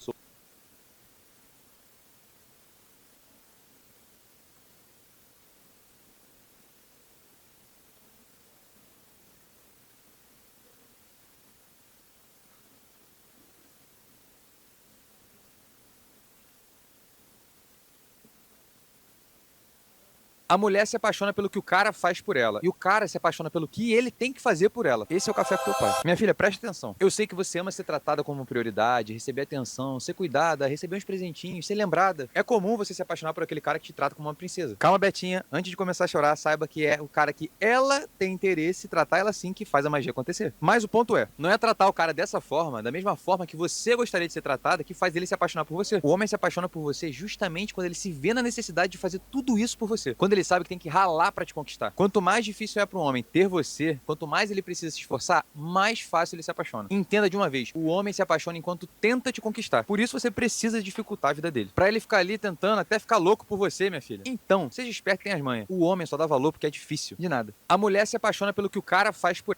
A mulher se apaixona pelo que o cara faz por ela. E o cara se apaixona pelo que ele tem que fazer por ela. Esse é o café com teu pai. Minha filha, preste atenção. Eu sei que você ama ser tratada como prioridade, receber atenção, ser cuidada, receber uns presentinhos, ser lembrada. É comum você se apaixonar por aquele cara que te trata como uma princesa. Calma, Betinha. Antes de começar a chorar, saiba que é o cara que ela tem interesse, tratar ela assim, que faz a magia acontecer. Mas o ponto é, não é tratar o cara dessa forma, da mesma forma que você gostaria de ser tratada, que faz ele se apaixonar por você. O homem se apaixona por você justamente quando ele se vê na necessidade de fazer tudo isso por você. Quando ele sabe que tem que ralar pra te conquistar. Quanto mais difícil é pro homem ter você, quanto mais ele precisa se esforçar, mais fácil ele se apaixona. Entenda de uma vez, o homem se apaixona enquanto tenta te conquistar. Por isso você precisa dificultar a vida dele. Pra ele ficar ali tentando até ficar louco por você, minha filha. Então, seja esperto e tenha as manhas. O homem só dá valor porque é difícil. De nada. A mulher se apaixona pelo que o cara faz por...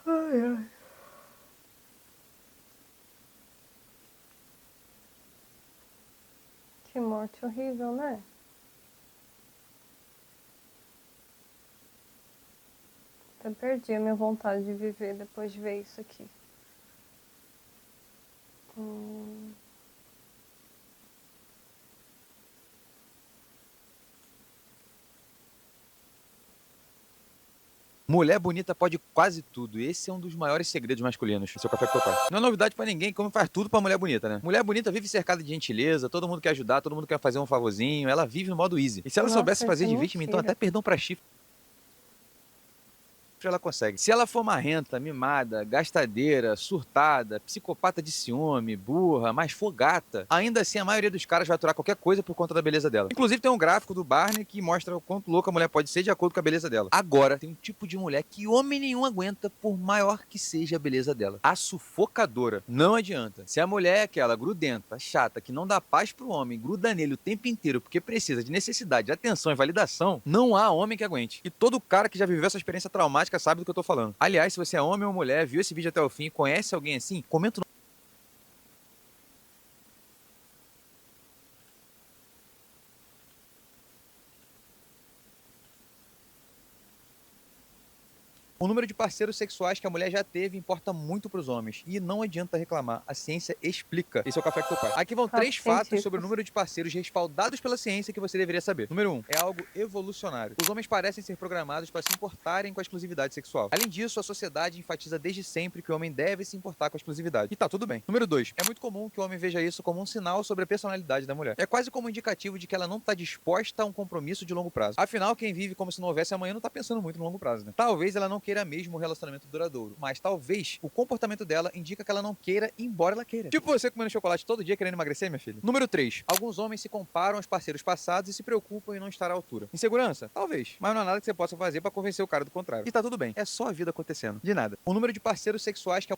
Ai, ai. Que morte horrível, né? Até perdi a minha vontade de viver depois de ver isso aqui. Mulher bonita pode quase tudo. Esse é um dos maiores segredos masculinos. Seu café com teu pai. Não é novidade pra ninguém como faz tudo pra mulher bonita, né? Mulher bonita vive cercada de gentileza, todo mundo quer ajudar, todo mundo quer fazer um favorzinho. Ela vive no modo easy. E se ela soubesse fazer de vítima, então até perdão pra chifre. ela consegue. Se ela for marrenta, mimada, gastadeira, surtada, psicopata de ciúme, burra, mas fogata, ainda assim a maioria dos caras vai aturar qualquer coisa por conta da beleza dela. Inclusive tem um gráfico do Barney que mostra o quanto louca a mulher pode ser de acordo com a beleza dela. Agora, tem um tipo de mulher que homem nenhum aguenta por maior que seja a beleza dela. A sufocadora. Não adianta. Se a mulher é aquela grudenta, chata, que não dá paz pro homem, gruda nele o tempo inteiro porque precisa de necessidade, de atenção e validação, não há homem que aguente. E todo cara que já viveu essa experiência traumática sabe do que eu tô falando. Aliás, se você é homem ou mulher, viu esse vídeo até o fim e conhece alguém assim, comenta O número de parceiros sexuais que a mulher já teve importa muito pros homens. E não adianta reclamar. A ciência explica. Esse é o Café com Teu Pai. Aqui vão 3 fatos sobre o número de parceiros respaldados pela ciência que você deveria saber. Número 1. É algo evolucionário. Os homens parecem ser programados para se importarem com a exclusividade sexual. Além disso, a sociedade enfatiza desde sempre que o homem deve se importar com a exclusividade. E tá tudo bem. Número 2. É muito comum que o homem veja isso como um sinal sobre a personalidade da mulher. É quase como um indicativo de que ela não tá disposta a um compromisso de longo prazo. Afinal, quem vive como se não houvesse amanhã não tá pensando muito no longo prazo, né? Talvez ela não queira mesmo um relacionamento duradouro, mas talvez o comportamento dela indica que ela não queira, embora ela queira. Tipo você comendo chocolate todo dia querendo emagrecer, minha filha. Número 3. Alguns homens se comparam aos parceiros passados e se preocupam em não estar à altura. Insegurança? Talvez. Mas não há nada que você possa fazer pra convencer o cara do contrário. E tá tudo bem. É só a vida acontecendo. De nada. O número de parceiros sexuais que